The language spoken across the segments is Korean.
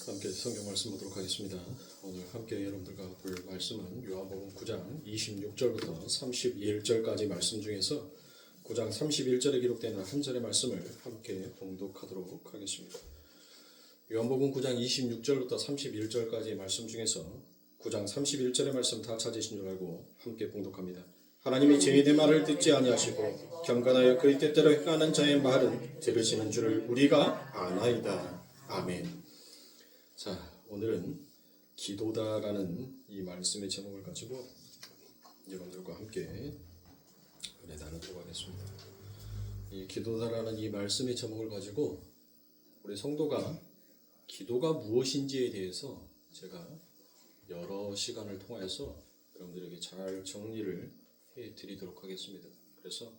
함께 성경 말씀 보도록 하겠습니다. 오늘 함께 여러분들과 볼 말씀은 요한복음 9장 26절부터 31절까지 말씀 중에서 9장 31절에 기록되는 한 절의 말씀을 함께 봉독하도록 하겠습니다. 요한복음 9장 26절부터 31절까지 말씀 중에서 9장 31절의 말씀 다 찾으신 줄 알고 함께 봉독합니다. 하나님이 저희의 말을 듣지 아니하시고 경건하여 그의 뜻대로 행하는 자의 말은 들으시는 줄을 우리가 아나이다. 아멘. 자, 오늘은 기도다라는 이 말씀의 제목을 가지고 여러분들과 함께 은혜 나누도록 하겠습니다. 이 기도다라는 이 말씀의 제목을 가지고 우리 성도가 기도가 무엇인지에 대해서 제가 여러 시간을 통해서 여러분들에게 잘 정리를 해드리도록 하겠습니다. 그래서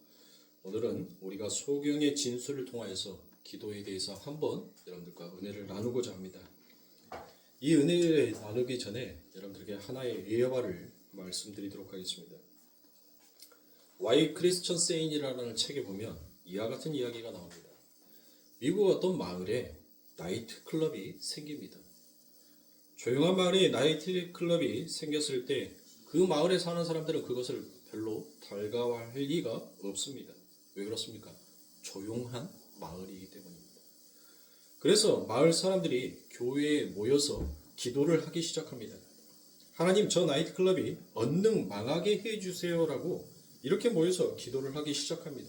오늘은 우리가 소경의 진술을 통해서 기도에 대해서 한번 여러분들과 은혜를 나누고자 합니다. 이 은혜를 나누기 전에 여러분들에게 하나의 예화를 말씀드리도록 하겠습니다. Why Christian Saint이라는 책에 보면 이와 같은 이야기가 나옵니다. 미국 어떤 마을에 나이트 클럽이 생깁니다. 조용한 마을에 나이트 클럽이 생겼을 때 그 마을에 사는 사람들은 그것을 별로 달가워할 리가 없습니다. 왜 그렇습니까? 조용한 마을이기 때문입니다. 그래서 마을 사람들이 교회에 모여서 기도를 하기 시작합니다. 하나님, 저 나이트클럽이 얼른 망하게 해주세요라고 이렇게 모여서 기도를 하기 시작합니다.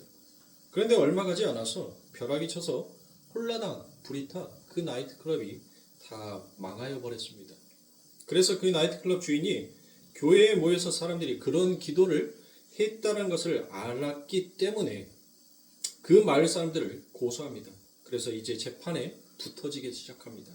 그런데 얼마 가지 않아서 벼락이 쳐서 홀라당 불이 타 그 나이트클럽이 다 망하여 버렸습니다. 그래서 그 나이트클럽 주인이 교회에 모여서 사람들이 그런 기도를 했다는 것을 알았기 때문에 그 마을 사람들을 고소합니다. 그래서 이제 재판에 붙어지기 시작합니다.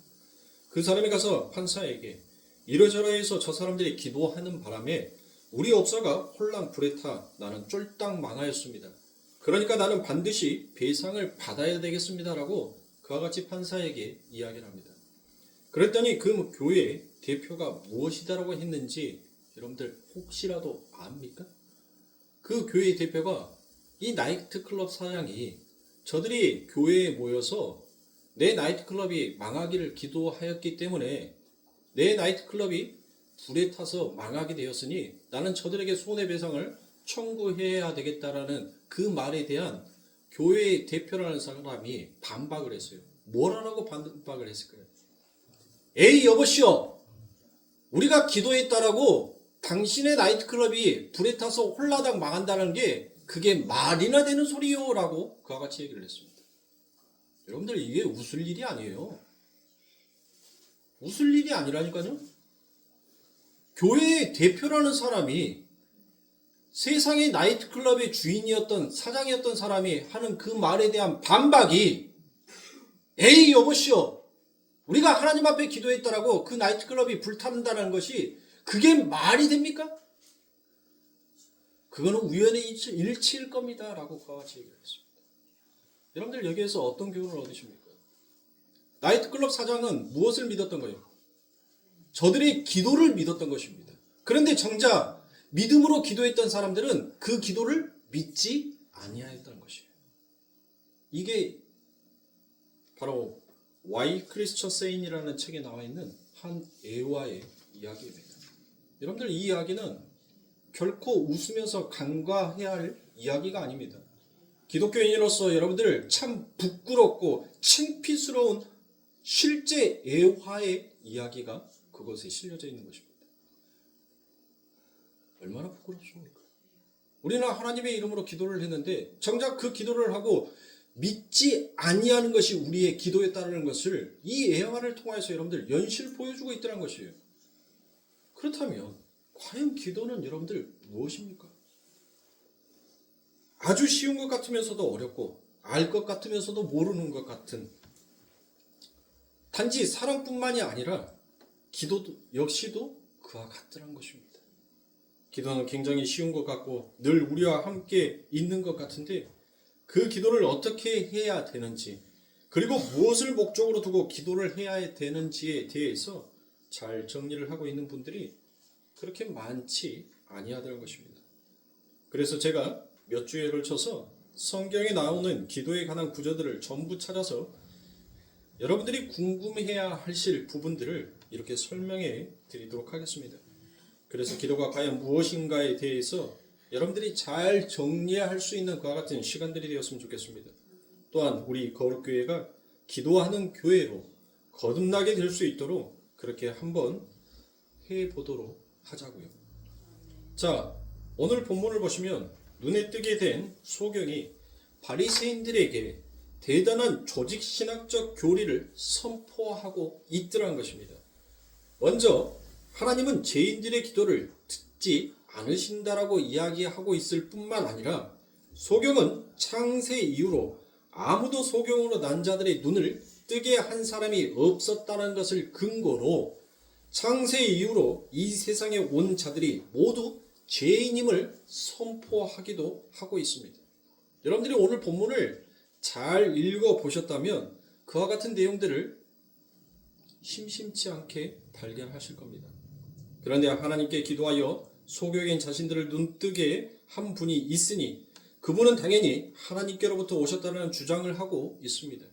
그 사람이 가서 판사에게 이러저러해서 저 사람들이 기도하는 바람에 우리 업소가 홀랑 불에 타 나는 쫄딱 망하였습니다. 그러니까 나는 반드시 배상을 받아야 되겠습니다라고 그와 같이 판사에게 이야기를 합니다. 그랬더니 그 교회 대표가 무엇이다라고 했는지 여러분들 혹시라도 압니까? 그 교회 대표가 이 나이트클럽 사장이 저들이 교회에 모여서 내 나이트클럽이 망하기를 기도하였기 때문에 내 나이트클럽이 불에 타서 망하게 되었으니 나는 저들에게 손해배상을 청구해야 되겠다라는 그 말에 대한 교회의 대표라는 사람이 반박을 했어요. 뭐라고 반박을 했을까요? 에이 여보시오, 우리가 기도했다라고 당신의 나이트클럽이 불에 타서 홀라당 망한다는 게 그게 말이나 되는 소리요 라고 그와 같이 얘기를 했습니다. 여러분들 이게 웃을 일이 아니에요. 웃을 일이 아니라니까요. 교회의 대표라는 사람이 세상의 나이트클럽의 주인이었던 사장이었던 사람이 하는 그 말에 대한 반박이 에이 여보시오, 우리가 하나님 앞에 기도했다라고 그 나이트클럽이 불탄다는 것이 그게 말이 됩니까? 그거는 우연의 일치일 겁니다 라고 그와 같이 얘기를 했습니다. 여러분들 여기에서 어떤 교훈을 얻으십니까? 나이트클럽 사장은 무엇을 믿었던 거예요? 저들의 기도를 믿었던 것입니다. 그런데 정작 믿음으로 기도했던 사람들은 그 기도를 믿지 아니하였다는 것이에요. 이게 바로 Why Christian Saint이라는 책에 나와 있는 한 예화의 이야기입니다. 여러분들 이 이야기는 결코 웃으면서 간과해야 할 이야기가 아닙니다. 기독교인으로서 여러분들 참 부끄럽고 창피스러운 실제 예화의 이야기가 그것에 실려져 있는 것입니다. 얼마나 부끄럽습니까? 우리는 하나님의 이름으로 기도를 했는데 정작 그 기도를 하고 믿지 아니하는 것이 우리의 기도였다는 것을 이 예화를 통해서 여러분들 연실 보여주고 있다는 것이에요. 그렇다면 과연 기도는 여러분들 무엇입니까? 아주 쉬운 것 같으면서도 어렵고 알 것 같으면서도 모르는 것 같은, 단지 사랑뿐만이 아니라 기도도 역시도 그와 같더란 것입니다. 기도는 굉장히 쉬운 것 같고 늘 우리와 함께 있는 것 같은데 그 기도를 어떻게 해야 되는지, 그리고 무엇을 목적으로 두고 기도를 해야 되는지에 대해서 잘 정리를 하고 있는 분들이 그렇게 많지 아니하다는 것입니다. 그래서 제가 몇 주에 걸쳐서 성경에 나오는 기도에 관한 구절들을 전부 찾아서 여러분들이 궁금해야 하실 부분들을 이렇게 설명해 드리도록 하겠습니다. 그래서 기도가 과연 무엇인가에 대해서 여러분들이 잘 정리할 수 있는 그와 같은 시간들이 되었으면 좋겠습니다. 또한 우리 거룩교회가 기도하는 교회로 거듭나게 될 수 있도록 그렇게 한번 해보도록 하자고요. 자, 오늘 본문을 보시면 눈에 띄게 된 소경이 바리새인들에게 대단한 조직신학적 교리를 선포하고 있더라는 것입니다. 먼저 하나님은 죄인들의 기도를 듣지 않으신다라고 이야기하고 있을 뿐만 아니라 소경은 창세 이후로 아무도 소경으로 난 자들의 눈을 뜨게 한 사람이 없었다는 것을 근거로 창세 이후로 이 세상에 온 자들이 모두 죄인임을 선포하기도 하고 있습니다. 여러분들이 오늘 본문을 잘 읽어보셨다면 그와 같은 내용들을 심심치 않게 발견하실 겁니다. 그런데 하나님께 기도하여 소경인 자신들을 눈뜨게 한 분이 있으니 그분은 당연히 하나님께로부터 오셨다는 주장을 하고 있습니다.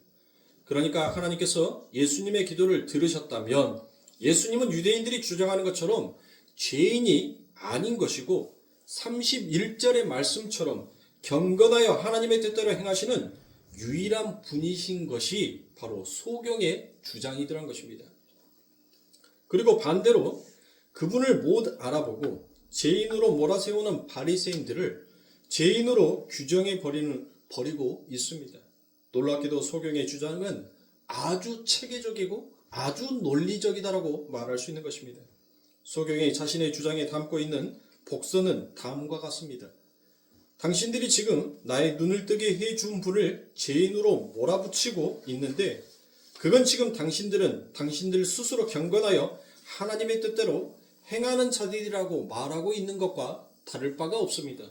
그러니까 하나님께서 예수님의 기도를 들으셨다면 예수님은 유대인들이 주장하는 것처럼 죄인이 아닌 것이고 31절의 말씀처럼 경건하여 하나님의 뜻대로 행하시는 유일한 분이신 것이 바로 소경의 주장이더란 것입니다. 그리고 반대로 그분을 못 알아보고 죄인으로 몰아세우는 바리새인들을 죄인으로 규정해 버리고 있습니다. 놀랍게도 소경의 주장은 아주 체계적이고 아주 논리적이다라고 말할 수 있는 것입니다. 소경이 자신의 주장에 담고 있는 복선은 다음과 같습니다. 당신들이 지금 나의 눈을 뜨게 해준 분을 죄인으로 몰아붙이고 있는데 그건 지금 당신들 스스로 경건하여 하나님의 뜻대로 행하는 자들이라고 말하고 있는 것과 다를 바가 없습니다.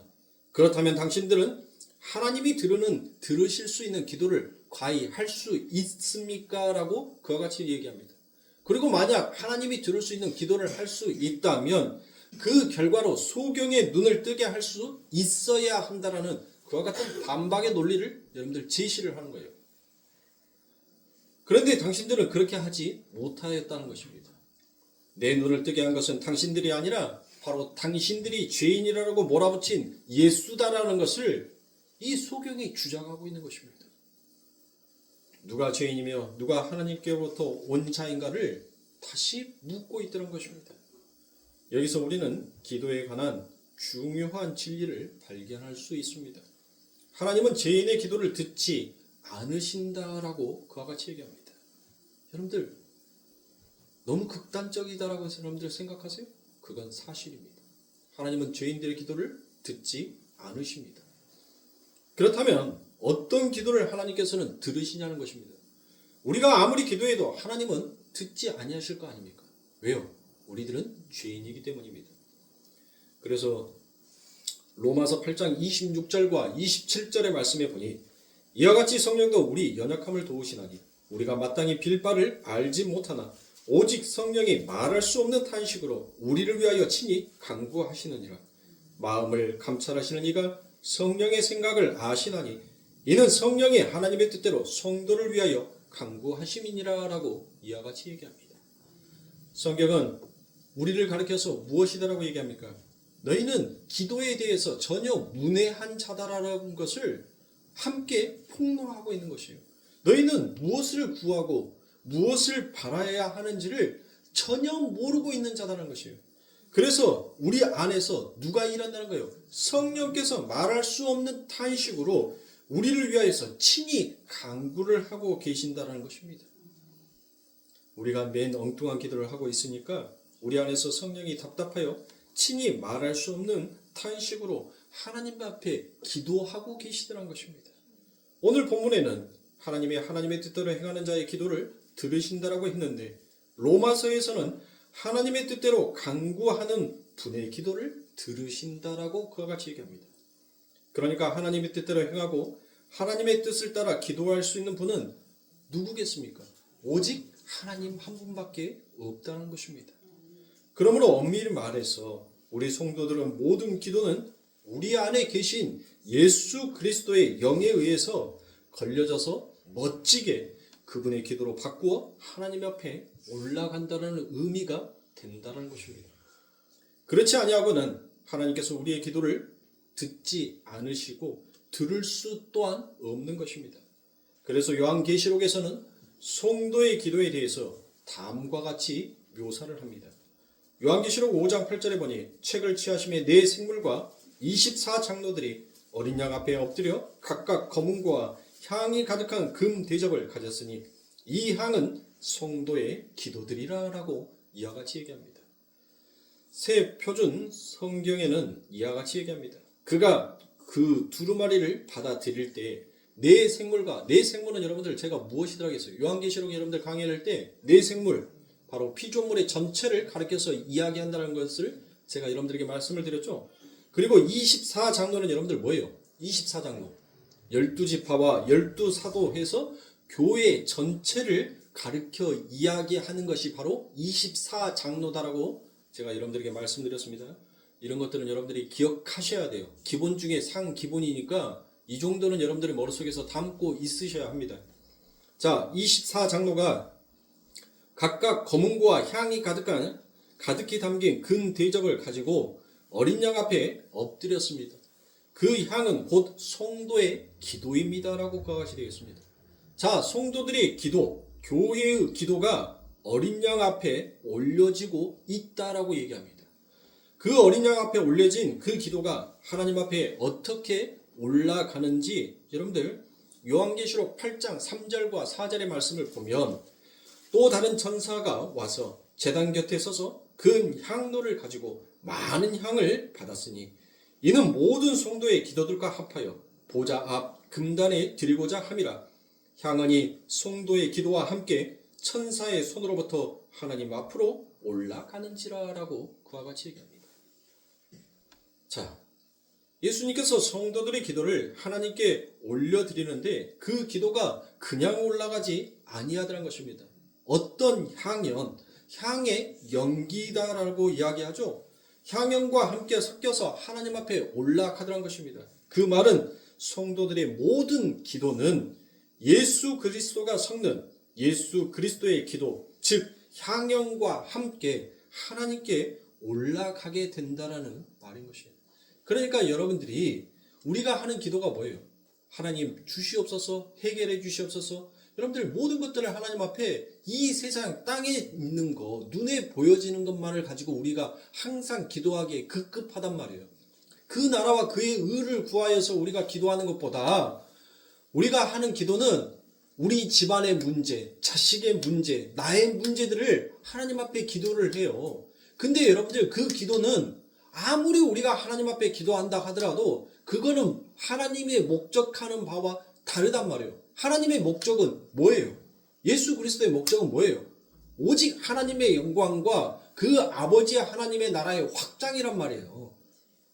그렇다면 당신들은 하나님이 들으실 수 있는 기도를 과히 할 수 있습니까? 라고 그와 같이 얘기합니다. 그리고 만약 하나님이 들을 수 있는 기도를 할 수 있다면 그 결과로 소경의 눈을 뜨게 할 수 있어야 한다라는 그와 같은 반박의 논리를 여러분들 제시를 하는 거예요. 그런데 당신들은 그렇게 하지 못하였다는 것입니다. 내 눈을 뜨게 한 것은 당신들이 아니라 바로 당신들이 죄인이라고 몰아붙인 예수다라는 것을 이 소경이 주장하고 있는 것입니다. 누가 죄인이며 누가 하나님께로부터 온 자인가를 다시 묻고 있다는 것입니다. 여기서 우리는 기도에 관한 중요한 진리를 발견할 수 있습니다. 하나님은 죄인의 기도를 듣지 않으신다라고 그와 같이 얘기합니다. 여러분들 너무 극단적이다라고 여러분들 생각하세요? 그건 사실입니다. 하나님은 죄인들의 기도를 듣지 않으십니다. 그렇다면 어떤 기도를 하나님께서는 들으시냐는 것입니다. 우리가 아무리 기도해도 하나님은 듣지 아니하실 거 아닙니까? 왜요? 우리들은 죄인이기 때문입니다. 그래서 로마서 8장 26절과 27절의 말씀에 보니 이와 같이 성령도 우리 연약함을 도우시나니 우리가 마땅히 빌 바를 알지 못하나 오직 성령이 말할 수 없는 탄식으로 우리를 위하여 친히 간구하시느니라. 마음을 감찰하시는 이가 성령의 생각을 아시나니 이는 성령이 하나님의 뜻대로 성도를 위하여 간구하심이니라 라고 이와 같이 얘기합니다. 성경은 우리를 가르쳐서 무엇이다라고 얘기합니까? 너희는 기도에 대해서 전혀 문외한 자다라는 것을 함께 폭로하고 있는 것이에요. 너희는 무엇을 구하고 무엇을 바라야 하는지를 전혀 모르고 있는 자다라는 것이에요. 그래서 우리 안에서 누가 일한다는 거예요? 성령께서 말할 수 없는 탄식으로 우리를 위하여서 친히 간구를 하고 계신다는 것입니다. 우리가 맨 엉뚱한 기도를 하고 있으니까 우리 안에서 성령이 답답하여 친히 말할 수 없는 탄식으로 하나님 앞에 기도하고 계시더란 것입니다. 오늘 본문에는 하나님의 뜻대로 행하는 자의 기도를 들으신다라고 했는데 로마서에서는 하나님의 뜻대로 간구하는 분의 기도를 들으신다라고 그와 같이 얘기합니다. 그러니까 하나님의 뜻대로 행하고 하나님의 뜻을 따라 기도할 수 있는 분은 누구겠습니까? 오직 하나님 한 분밖에 없다는 것입니다. 그러므로 엄밀히 말해서 우리 성도들은 모든 기도는 우리 안에 계신 예수 그리스도의 영에 의해서 걸려져서 멋지게 그분의 기도로 바꾸어 하나님 앞에 올라간다는 의미가 된다는 것입니다. 그렇지 아니하고는 하나님께서 우리의 기도를 듣지 않으시고 들을 수 또한 없는 것입니다. 그래서 요한계시록에서는 성도의 기도에 대해서 다음과 같이 묘사를 합니다. 요한계시록 5장 8절에 보니 책을 취하심에 네 생물과 24장로들이 어린 양 앞에 엎드려 각각 검은고와 향이 가득한 금 대접을 가졌으니 이 향은 성도의 기도들이라 라고 이와 같이 얘기합니다. 새 표준 성경에는 이와 같이 얘기합니다. 그가 그 두루마리를 받아들일 때 네 생물과, 네 생물은 여러분들 제가 무엇이더라 했어요? 요한계시록 여러분들 강의를 할 때 네 생물, 바로 피조물의 전체를 가리켜서 이야기한다는 것을 제가 여러분들에게 말씀을 드렸죠. 그리고 24장로는 여러분들 뭐예요? 24장로 12지파와 12사도 해서 교회 전체를 가르쳐 이야기하는 것이 바로 24장로다라고 제가 여러분들에게 말씀드렸습니다. 이런 것들은 여러분들이 기억하셔야 돼요. 기본 중에 상기본이니까 이 정도는 여러분들의 머릿속에서 담고 있으셔야 합니다. 자, 24장로가 각각 검은고와 향이 가득히 담긴 금 대접을 가지고 어린 양 앞에 엎드렸습니다. 그 향은 곧 성도의 기도입니다라고 그것이 되겠습니다. 자, 성도들의 기도, 교회의 기도가 어린 양 앞에 올려지고 있다라고 얘기합니다. 그 어린 양 앞에 올려진 그 기도가 하나님 앞에 어떻게 올라가는지 여러분들 요한계시록 8장 3절과 4절의 말씀을 보면 또 다른 천사가 와서 제단 곁에 서서 금 향로를 가지고 많은 향을 받았으니 이는 모든 성도의 기도들과 합하여 보좌 앞 금단에 드리고자 함이라. 향은이 성도의 기도와 함께 천사의 손으로부터 하나님 앞으로 올라가는지라라고 그와 같이 얘기합니다. 자, 예수님께서 성도들의 기도를 하나님께 올려드리는데 그 기도가 그냥 올라가지 아니하더란 것입니다. 어떤 향연, 향의 연기다라고 이야기하죠. 향연과 함께 섞여서 하나님 앞에 올라가더란 것입니다. 그 말은 성도들의 모든 기도는 예수 그리스도가 섞는 예수 그리스도의 기도, 즉 향연과 함께 하나님께 올라가게 된다라는 말인 것이에요. 그러니까 여러분들이 우리가 하는 기도가 뭐예요? 하나님 주시옵소서, 해결해 주시옵소서. 여러분들 모든 것들을 하나님 앞에 이 세상 땅에 있는 거, 눈에 보여지는 것만을 가지고 우리가 항상 기도하기에 급급하단 말이에요. 그 나라와 그의 의를 구하여서 우리가 기도하는 것보다 우리가 하는 기도는 우리 집안의 문제, 자식의 문제, 나의 문제들을 하나님 앞에 기도를 해요. 근데 여러분들 그 기도는 아무리 우리가 하나님 앞에 기도한다 하더라도 그거는 하나님의 목적하는 바와 다르단 말이에요. 하나님의 목적은 뭐예요? 예수 그리스도의 목적은 뭐예요? 오직 하나님의 영광과 그 아버지 하나님의 나라의 확장이란 말이에요.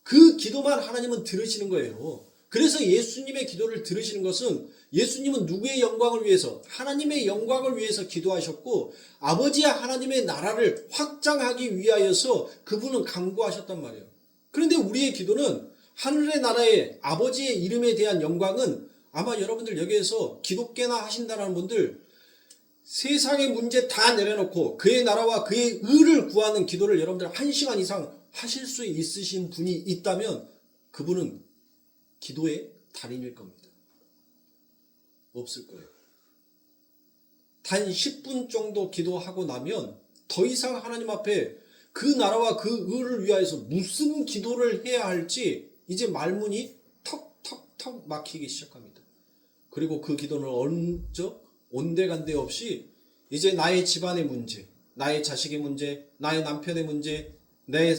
그 기도만 하나님은 들으시는 거예요. 그래서 예수님의 기도를 들으시는 것은 예수님은 누구의 영광을 위해서? 하나님의 영광을 위해서 기도하셨고 아버지 하나님의 나라를 확장하기 위하여서 그분은 간구하셨단 말이에요. 그런데 우리의 기도는 하늘의 나라의 아버지의 이름에 대한 영광은 아마 여러분들 여기에서 기독교나 하신다는 분들 세상의 문제 다 내려놓고 그의 나라와 그의 의를 구하는 기도를 여러분들 1시간 이상 하실 수 있으신 분이 있다면 그분은 기도의 달인일 겁니다. 없을 거예요. 단 10분 정도 기도하고 나면 더 이상 하나님 앞에 그 나라와 그 의를 위하여서 무슨 기도를 해야 할지 이제 말문이 턱턱턱 막히기 시작합니다. 그리고 그 기도는 언적 온데간데 없이 이제 나의 집안의 문제, 나의 자식의 문제, 나의 남편의 문제, 내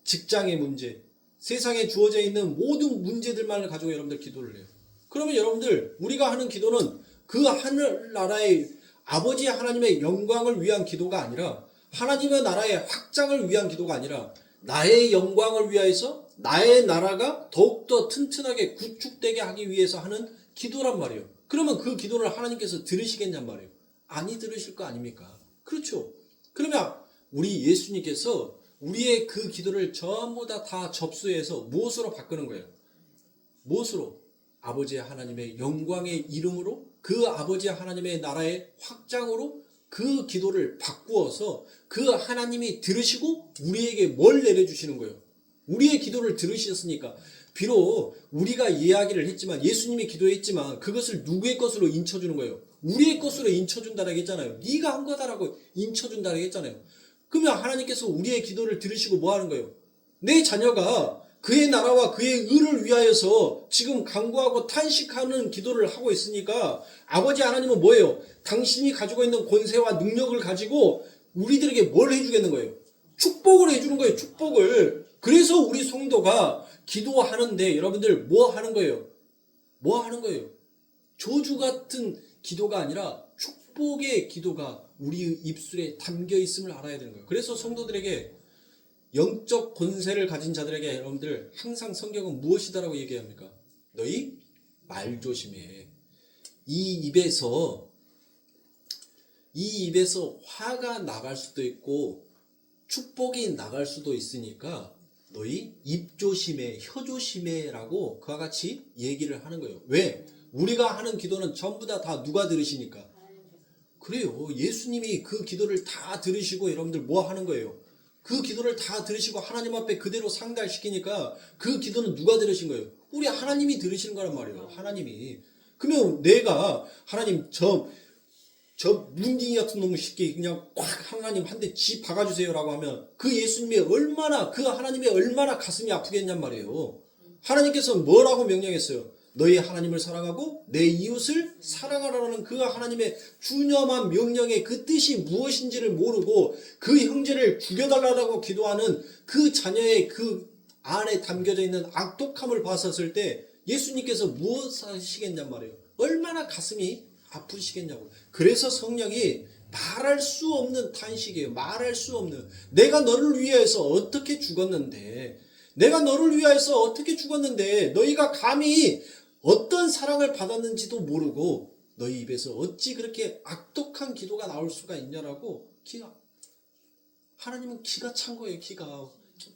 직장의 문제, 세상에 주어져 있는 모든 문제들만을 가지고 여러분들 기도를 해요. 그러면 여러분들 우리가 하는 기도는 그 하늘나라의 아버지 하나님의 영광을 위한 기도가 아니라 하나님의 나라의 확장을 위한 기도가 아니라 나의 영광을 위하여서 나의 나라가 더욱더 튼튼하게 구축되게 하기 위해서 하는 기도란 말이에요. 그러면 그 기도를 하나님께서 들으시겠냔 말이에요. 아니 들으실 거 아닙니까? 그렇죠. 그러면 우리 예수님께서 우리의 그 기도를 전부 다 접수해서 무엇으로 바꾸는 거예요? 무엇으로? 아버지 하나님의 영광의 이름으로 그 아버지 하나님의 나라의 확장으로 그 기도를 바꾸어서 그 하나님이 들으시고 우리에게 뭘 내려주시는 거예요? 우리의 기도를 들으셨으니까 비록 우리가 이야기를 했지만 예수님이 기도했지만 그것을 누구의 것으로 인쳐주는 거예요? 우리의 것으로 인쳐준다라고 했잖아요. 네가 한 거다라고 인쳐준다라고 했잖아요. 그러면 하나님께서 우리의 기도를 들으시고 뭐 하는 거예요? 내 자녀가 그의 나라와 그의 의를 위하여서 지금 간구하고 탄식하는 기도를 하고 있으니까 아버지 하나님은 뭐예요? 당신이 가지고 있는 권세와 능력을 가지고 우리들에게 뭘 해주겠는 거예요? 축복을 해주는 거예요. 축복을. 그래서 우리 성도가 기도하는데 여러분들 뭐 하는 거예요? 뭐 하는 거예요? 저주 같은 기도가 아니라 축복의 기도가 우리 입술에 담겨 있음을 알아야 되는 거예요. 그래서 성도들에게 영적 권세를 가진 자들에게 여러분들 항상 성경은 무엇이다라고 얘기합니까? 너희 말 조심해. 이 입에서 화가 나갈 수도 있고 축복이 나갈 수도 있으니까 너희 입 조심해, 혀 조심해라고 그와 같이 얘기를 하는 거예요. 왜? 우리가 하는 기도는 전부 다 누가 들으시니까? 그래요. 예수님이 그 기도를 다 들으시고 여러분들 뭐 하는 거예요? 그 기도를 다 들으시고 하나님 앞에 그대로 상달시키니까 그 기도는 누가 들으신 거예요? 우리 하나님이 들으시는 거란 말이에요. 하나님이. 그러면 내가 하나님 저 문딩이 같은 놈 쉽게 그냥 꽉 하나님 한 대 쥐 박아주세요 라고 하면 그 예수님이 그 하나님이 얼마나 가슴이 아프겠냔 말이에요. 하나님께서 뭐라고 명령했어요? 너희 하나님을 사랑하고 내 이웃을 사랑하라는 그 하나님의 준엄한 명령의 그 뜻이 무엇인지를 모르고 그 형제를 죽여달라고 기도하는 그 자녀의 그 안에 담겨져 있는 악독함을 봤었을 때 예수님께서 무엇 하시겠냔 말이에요. 얼마나 가슴이 아프시겠냐고. 그래서 성령이 말할 수 없는 탄식이에요. 말할 수 없는. 내가 너를 위해서 어떻게 죽었는데 너희가 감히 어떤 사랑을 받았는지도 모르고 너희 입에서 어찌 그렇게 악독한 기도가 나올 수가 있냐라고 하나님은 기가 찬 거예요. 기가.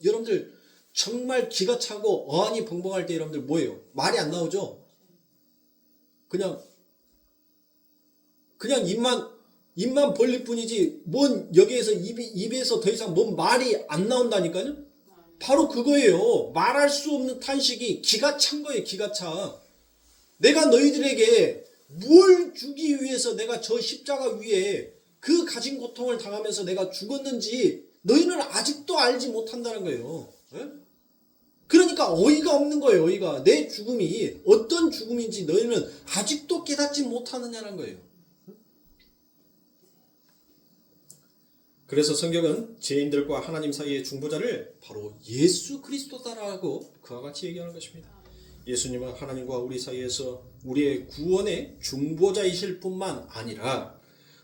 여러분들 정말 기가 차고 어안이 벙벙할 때 여러분들 뭐예요? 말이 안 나오죠? 그냥 입만 벌릴 뿐이지 뭔 여기에서 입에서 더 이상 뭔 말이 안 나온다니까요? 바로 그거예요. 말할 수 없는 탄식이 기가 찬 거예요. 기가 차. 내가 너희들에게 뭘 주기 위해서 내가 저 십자가 위에 그 가진 고통을 당하면서 내가 죽었는지 너희는 아직도 알지 못한다는 거예요. 네? 그러니까 어이가 없는 거예요. 어이가. 내 죽음이 어떤 죽음인지 너희는 아직도 깨닫지 못하느냐는 거예요. 그래서 성경은 죄인들과 하나님 사이의 중보자를 바로 예수 그리스도다라고 그와 같이 얘기하는 것입니다. 예수님은 하나님과 우리 사이에서 우리의 구원의 중보자이실 뿐만 아니라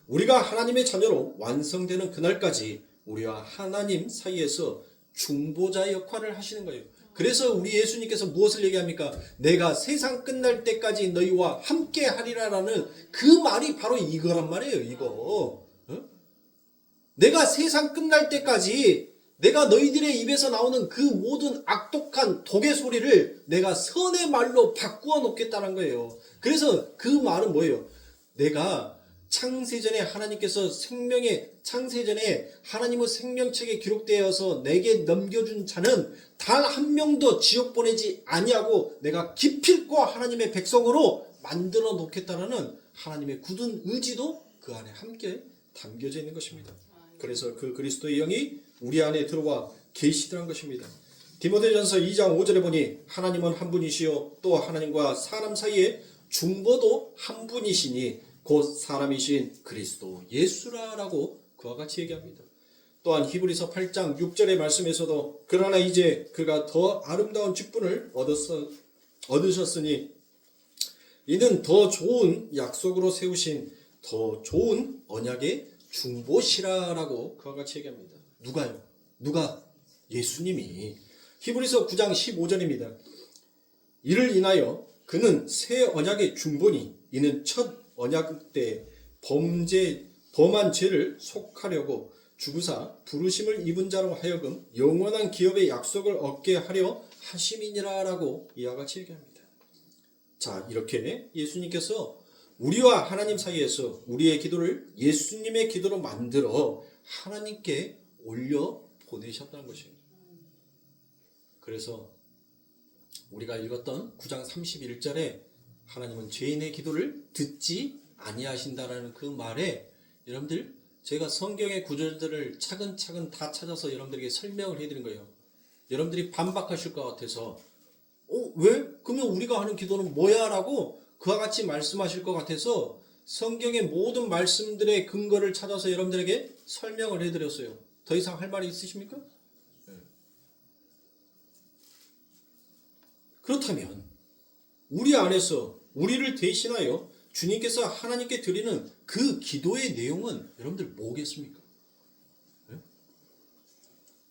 우리가 하나님의 자녀로 완성되는 그날까지 우리와 하나님 사이에서 중보자 역할을 하시는 거예요. 그래서 우리 예수님께서 무엇을 얘기합니까? 내가 세상 끝날 때까지 너희와 함께 하리라라는 그 말이 바로 이거란 말이에요. 이거. 내가 세상 끝날 때까지 내가 너희들의 입에서 나오는 그 모든 악독한 독의 소리를 내가 선의 말로 바꾸어 놓겠다는 거예요. 그래서 그 말은 뭐예요? 내가 창세전에 하나님의 생명책에 기록되어서 내게 넘겨준 자는 단 한 명도 지옥 보내지 아니하고 내가 기필코 하나님의 백성으로 만들어 놓겠다는 하나님의 굳은 의지도 그 안에 함께 담겨져 있는 것입니다. 그래서 그 그리스도의 영이 우리 안에 들어와 계시더란 것입니다. 디모데전서 2장 5절에 보니 하나님은 한 분이시요 또 하나님과 사람 사이에 중보도 한 분이시니 곧 사람이신 그리스도 예수라라고 그와 같이 얘기합니다. 또한 히브리서 8장 6절의 말씀에서도 그러나 이제 그가 더 아름다운 직분을 얻으셨으니 이는 더 좋은 약속으로 세우신 더 좋은 언약의 중보시라라고 그와 같이 얘기합니다. 누가요? 누가? 예수님이. 히브리서 9장 15절입니다. 이를 인하여 그는 새 언약의 중보니 이는 첫 언약 때 범한 죄를 속하려고 주구사 부르심을 입은 자로 하여금 영원한 기업의 약속을 얻게 하려 하심이니라라고 이와 같이 얘기합니다. 자, 이렇게 예수님께서 우리와 하나님 사이에서 우리의 기도를 예수님의 기도로 만들어 하나님께 올려 보내셨다는 것입니다. 그래서 우리가 읽었던 9장 31절에 하나님은 죄인의 기도를 듣지 아니하신다라는 그 말에 여러분들 제가 성경의 구절들을 차근차근 다 찾아서 여러분들에게 설명을 해드린 거예요. 여러분들이 반박하실 것 같아서 왜? 그러면 우리가 하는 기도는 뭐야? 라고 그와 같이 말씀하실 것 같아서 성경의 모든 말씀들의 근거를 찾아서 여러분들에게 설명을 해드렸어요. 더 이상 할 말이 있으십니까? 네. 그렇다면 우리 안에서 우리를 대신하여 주님께서 하나님께 드리는 그 기도의 내용은 여러분들 뭐겠습니까? 네?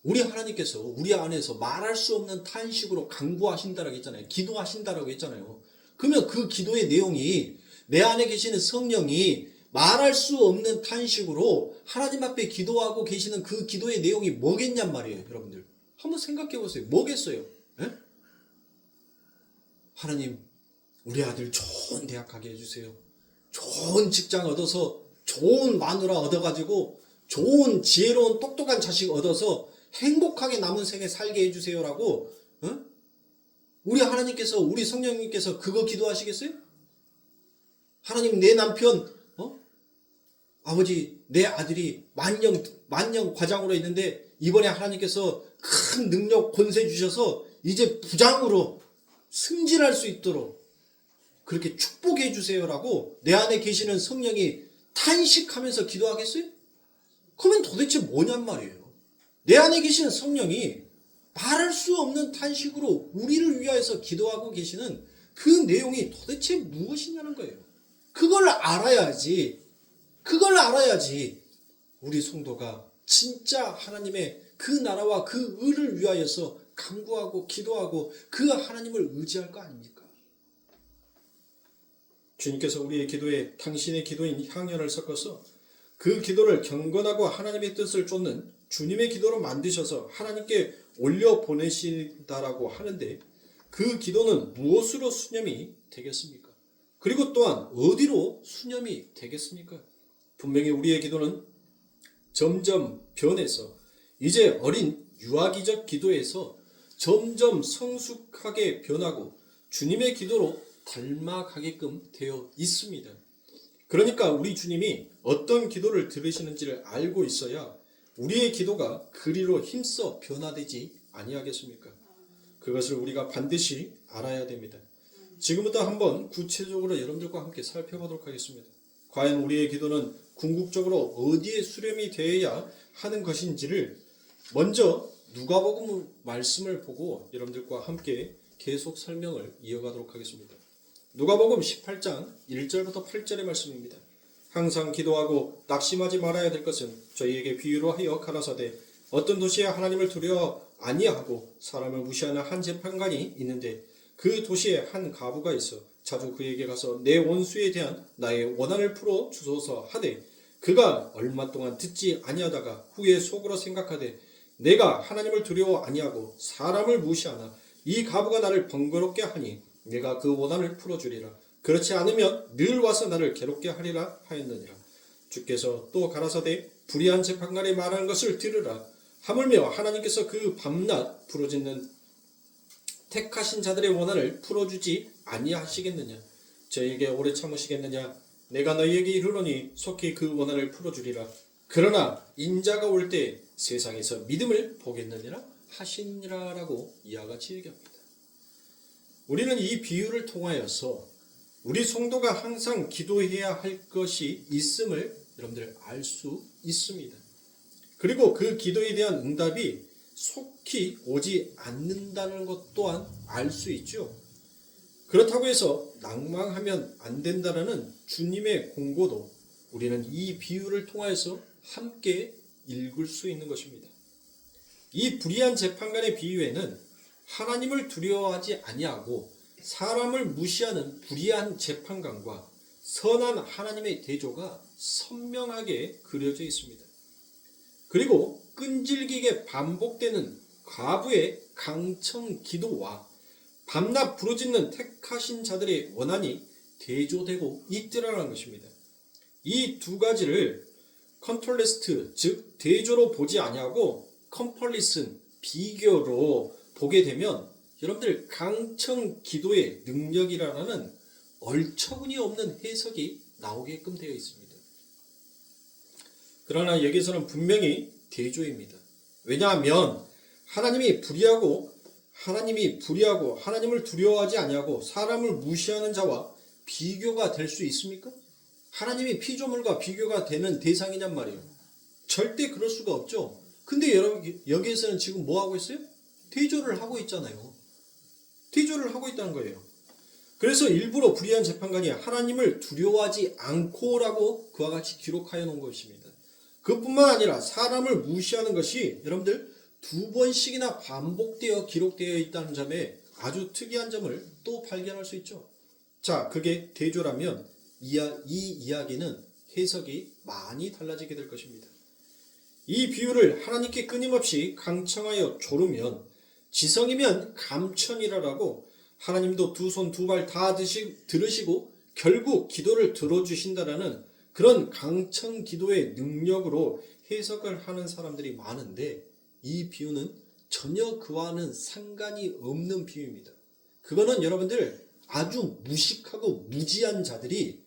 우리 하나님께서 우리 안에서 말할 수 없는 탄식으로 간구하신다라고 했잖아요. 기도하신다라고 했잖아요. 그러면 그 기도의 내용이 내 안에 계시는 성령이 말할 수 없는 탄식으로 하나님 앞에 기도하고 계시는 그 기도의 내용이 뭐겠냔 말이에요. 여러분들 한번 생각해 보세요. 뭐겠어요? 네? 하나님, 우리 아들 좋은 대학 가게 해주세요. 좋은 직장 얻어서 좋은 마누라 얻어가지고 좋은 지혜로운 똑똑한 자식 얻어서 행복하게 남은 생에 살게 해주세요라고 우리 하나님께서 우리 성령님께서 그거 기도하시겠어요? 하나님 내 남편 아버지 내 아들이 만년 과장으로 있는데 이번에 하나님께서 큰 능력 권세 주셔서 이제 부장으로 승진할 수 있도록 그렇게 축복해 주세요라고 내 안에 계시는 성령이 탄식하면서 기도하겠어요? 그러면 도대체 뭐냔 말이에요. 내 안에 계시는 성령이 말할 수 없는 탄식으로 우리를 위하여서 기도하고 계시는 그 내용이 도대체 무엇이냐는 거예요. 그걸 알아야지 우리 성도가 진짜 하나님의 그 나라와 그 의를 위하여서 간구하고 기도하고 그 하나님을 의지할 거 아닙니까? 주님께서 우리의 기도에 당신의 기도인 향연을 섞어서 그 기도를 경건하고 하나님의 뜻을 쫓는 주님의 기도로 만드셔서 하나님께 올려 보내신다라고 하는데 그 기도는 무엇으로 수념이 되겠습니까? 그리고 또한 어디로 수념이 되겠습니까? 분명히 우리의 기도는 점점 변해서 이제 어린 유아기적 기도에서 점점 성숙하게 변하고 주님의 기도로 닮아가게끔 되어 있습니다. 그러니까 우리 주님이 어떤 기도를 들으시는지를 알고 있어야 우리의 기도가 그리로 힘써 변화되지 아니하겠습니까? 그것을 우리가 반드시 알아야 됩니다. 지금부터 한번 구체적으로 여러분들과 함께 살펴보도록 하겠습니다. 과연 우리의 기도는 궁극적으로 어디에 수렴이 되어야 하는 것인지를 먼저 누가복음 말씀을 보고 여러분들과 함께 계속 설명을 이어가도록 하겠습니다. 누가복음 18장 1절부터 8절의 말씀입니다. 항상 기도하고 낙심하지 말아야 될 것은 저희에게 비유로 하여 가라사대 어떤 도시에 하나님을 두려워 아니하고 사람을 무시하는 한 재판관이 있는데 그 도시에 한 과부가 있어 자주 그에게 가서 내 원수에 대한 나의 원한을 풀어 주소서 하되 그가 얼마 동안 듣지 아니하다가 후에 속으로 생각하되 내가 하나님을 두려워 아니하고 사람을 무시하나 이 과부가 나를 번거롭게 하니 내가 그 원한을 풀어주리라. 그렇지 않으면 늘 와서 나를 괴롭게 하리라 하였느니라. 주께서 또 가라사대 불의한 재판관이 말하는 것을 들으라. 하물며 하나님께서 그 밤낮 부르짖는 택하신 자들의 원한을 풀어주지 아니하시겠느냐. 저에게 오래 참으시겠느냐. 내가 너희에게 이르노니 속히 그 원한을 풀어주리라. 그러나 인자가 올 때 세상에서 믿음을 보겠느니라 하시니라라고 이와 같이 얘기합니다. 우리는 이 비유를 통하여서 우리 성도가 항상 기도해야 할 것이 있음을 여러분들 알 수 있습니다. 그리고 그 기도에 대한 응답이 속히 오지 않는다는 것 또한 알 수 있죠. 그렇다고 해서 낭망하면 안 된다는 주님의 공고도 우리는 이 비유를 통하여서 함께 읽을 수 있는 것입니다. 이 불의한 재판관의 비유에는 하나님을 두려워하지 아니하고 사람을 무시하는 불의한 재판관과 선한 하나님의 대조가 선명하게 그려져 있습니다. 그리고 끈질기게 반복되는 과부의 강청 기도와 밤낮 부르짖는 택하신 자들의 원한이 대조되고 있더라는 것입니다. 이 두 가지를 컨트레스트, 즉 대조로 보지 아니하고 컴펄리슨, 비교로 보게 되면 여러분들 강청 기도의 능력이라는 얼처구니 없는 해석이 나오게끔 되어 있습니다. 그러나 여기서는 분명히 대조입니다. 왜냐하면 하나님이 불의하고 하나님을 두려워하지 아니하고 사람을 무시하는 자와 비교가 될 수 있습니까? 하나님이 피조물과 비교가 되는 대상이냔 말이에요. 절대 그럴 수가 없죠. 근데 여러분 여기에서는 지금 뭐 하고 있어요? 대조를 하고 있잖아요. 대조를 하고 있다는 거예요. 그래서 일부러 불의한 재판관이 하나님을 두려워하지 않고라고 그와 같이 기록하여 놓은 것입니다. 그뿐만 아니라 사람을 무시하는 것이 여러분들 2번씩이나 반복되어 기록되어 있다는 점에 아주 특이한 점을 또 발견할 수 있죠. 자, 그게 대조라면 이 이야기는 해석이 많이 달라지게 될 것입니다. 이 비유를 하나님께 끊임없이 강청하여 조르면 지성이면 감천이라라고 하나님도 두 손 두 발 다 들으시고 결국 기도를 들어주신다라는 그런 강청 기도의 능력으로 해석을 하는 사람들이 많은데 이 비유는 전혀 그와는 상관이 없는 비유입니다. 그거는 여러분들 아주 무식하고 무지한 자들이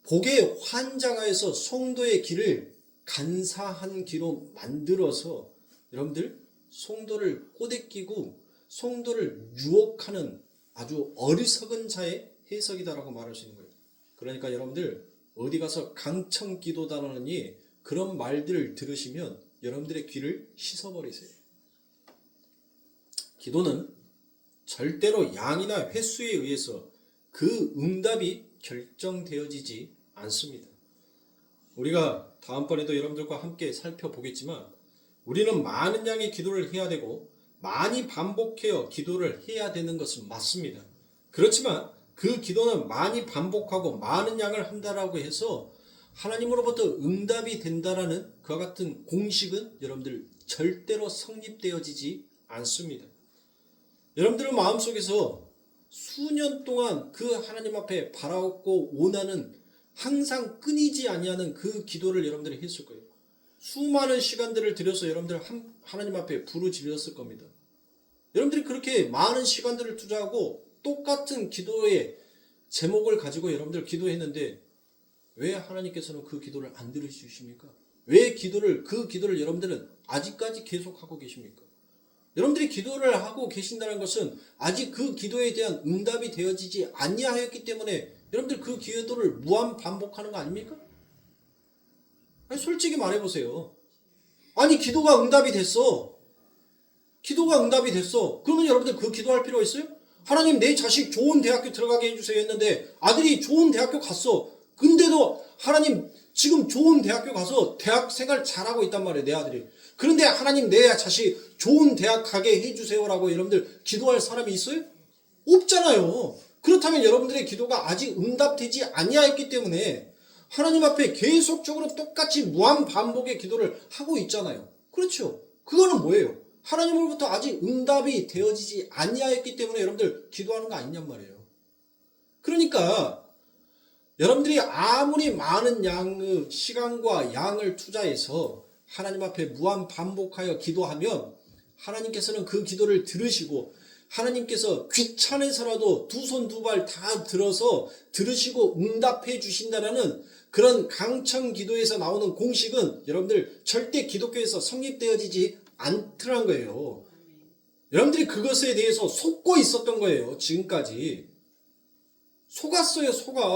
복의 환장하여서 성도의 길을 간사한 길로 만들어서 여러분들 성도를 꼬대끼고 성도를 유혹하는 아주 어리석은 자의 해석이다라고 말할 수 있는 거예요. 그러니까 여러분들 어디 가서 강청 기도다라니 그런 말들을 들으시면 여러분들의 귀를 씻어버리세요. 기도는 절대로 양이나 횟수에 의해서 그 응답이 결정되어지지 않습니다. 우리가 다음번에도 여러분들과 함께 살펴보겠지만 우리는 많은 양의 기도를 해야 되고 많이 반복해서 기도를 해야 되는 것은 맞습니다. 그렇지만 그 기도는 많이 반복하고 많은 양을 한다라고 해서 하나님으로부터 응답이 된다라는 그와 같은 공식은 여러분들 절대로 성립되어지지 않습니다. 여러분들의 마음속에서 수년 동안 그 하나님 앞에 바라옵고 원하는 항상 끊이지 아니하는 그 기도를 여러분들이 했을 거예요. 수많은 시간들을 들여서 여러분들 하나님 앞에 부르짖었을 겁니다. 여러분들이 그렇게 많은 시간들을 투자하고 똑같은 기도의 제목을 가지고 여러분들 기도했는데 왜 하나님께서는 그 기도를 안 들으시십니까? 왜 그 기도를 여러분들은 아직까지 계속하고 계십니까? 여러분들이 기도를 하고 계신다는 것은 아직 그 기도에 대한 응답이 되어지지 아니하였기 때문에 여러분들 그 기도를 무한 반복하는 거 아닙니까? 아니, 솔직히 말해보세요. 아니 기도가 응답이 됐어. 그러면 여러분들 그 기도할 필요가 있어요? 하나님 내 자식 좋은 대학교 들어가게 해주세요 했는데 아들이 좋은 대학교 갔어. 근데도 하나님 지금 좋은 대학교 가서 대학 생활 잘하고 있단 말이에요. 내 아들이. 그런데 하나님 내 자식 좋은 대학 가게 해주세요라고 여러분들 기도할 사람이 있어요? 없잖아요. 그렇다면 여러분들의 기도가 아직 응답되지 아니하였기 때문에 하나님 앞에 계속적으로 똑같이 무한 반복의 기도를 하고 있잖아요. 그렇죠. 그거는 뭐예요? 하나님으로부터 아직 응답이 되어지지 아니하였기 때문에 여러분들 기도하는 거 아니냔 말이에요. 그러니까 여러분들이 아무리 많은 양의 시간과 양을 투자해서 하나님 앞에 무한 반복하여 기도하면 하나님께서는 그 기도를 들으시고 하나님께서 귀찮아서라도 두 손 두 발 다 들어서 들으시고 응답해 주신다는 그런 강청 기도에서 나오는 공식은 여러분들 절대 기독교에서 성립되어지지 않더란 거예요. 여러분들이 그것에 대해서 속고 있었던 거예요. 지금까지. 속았어요.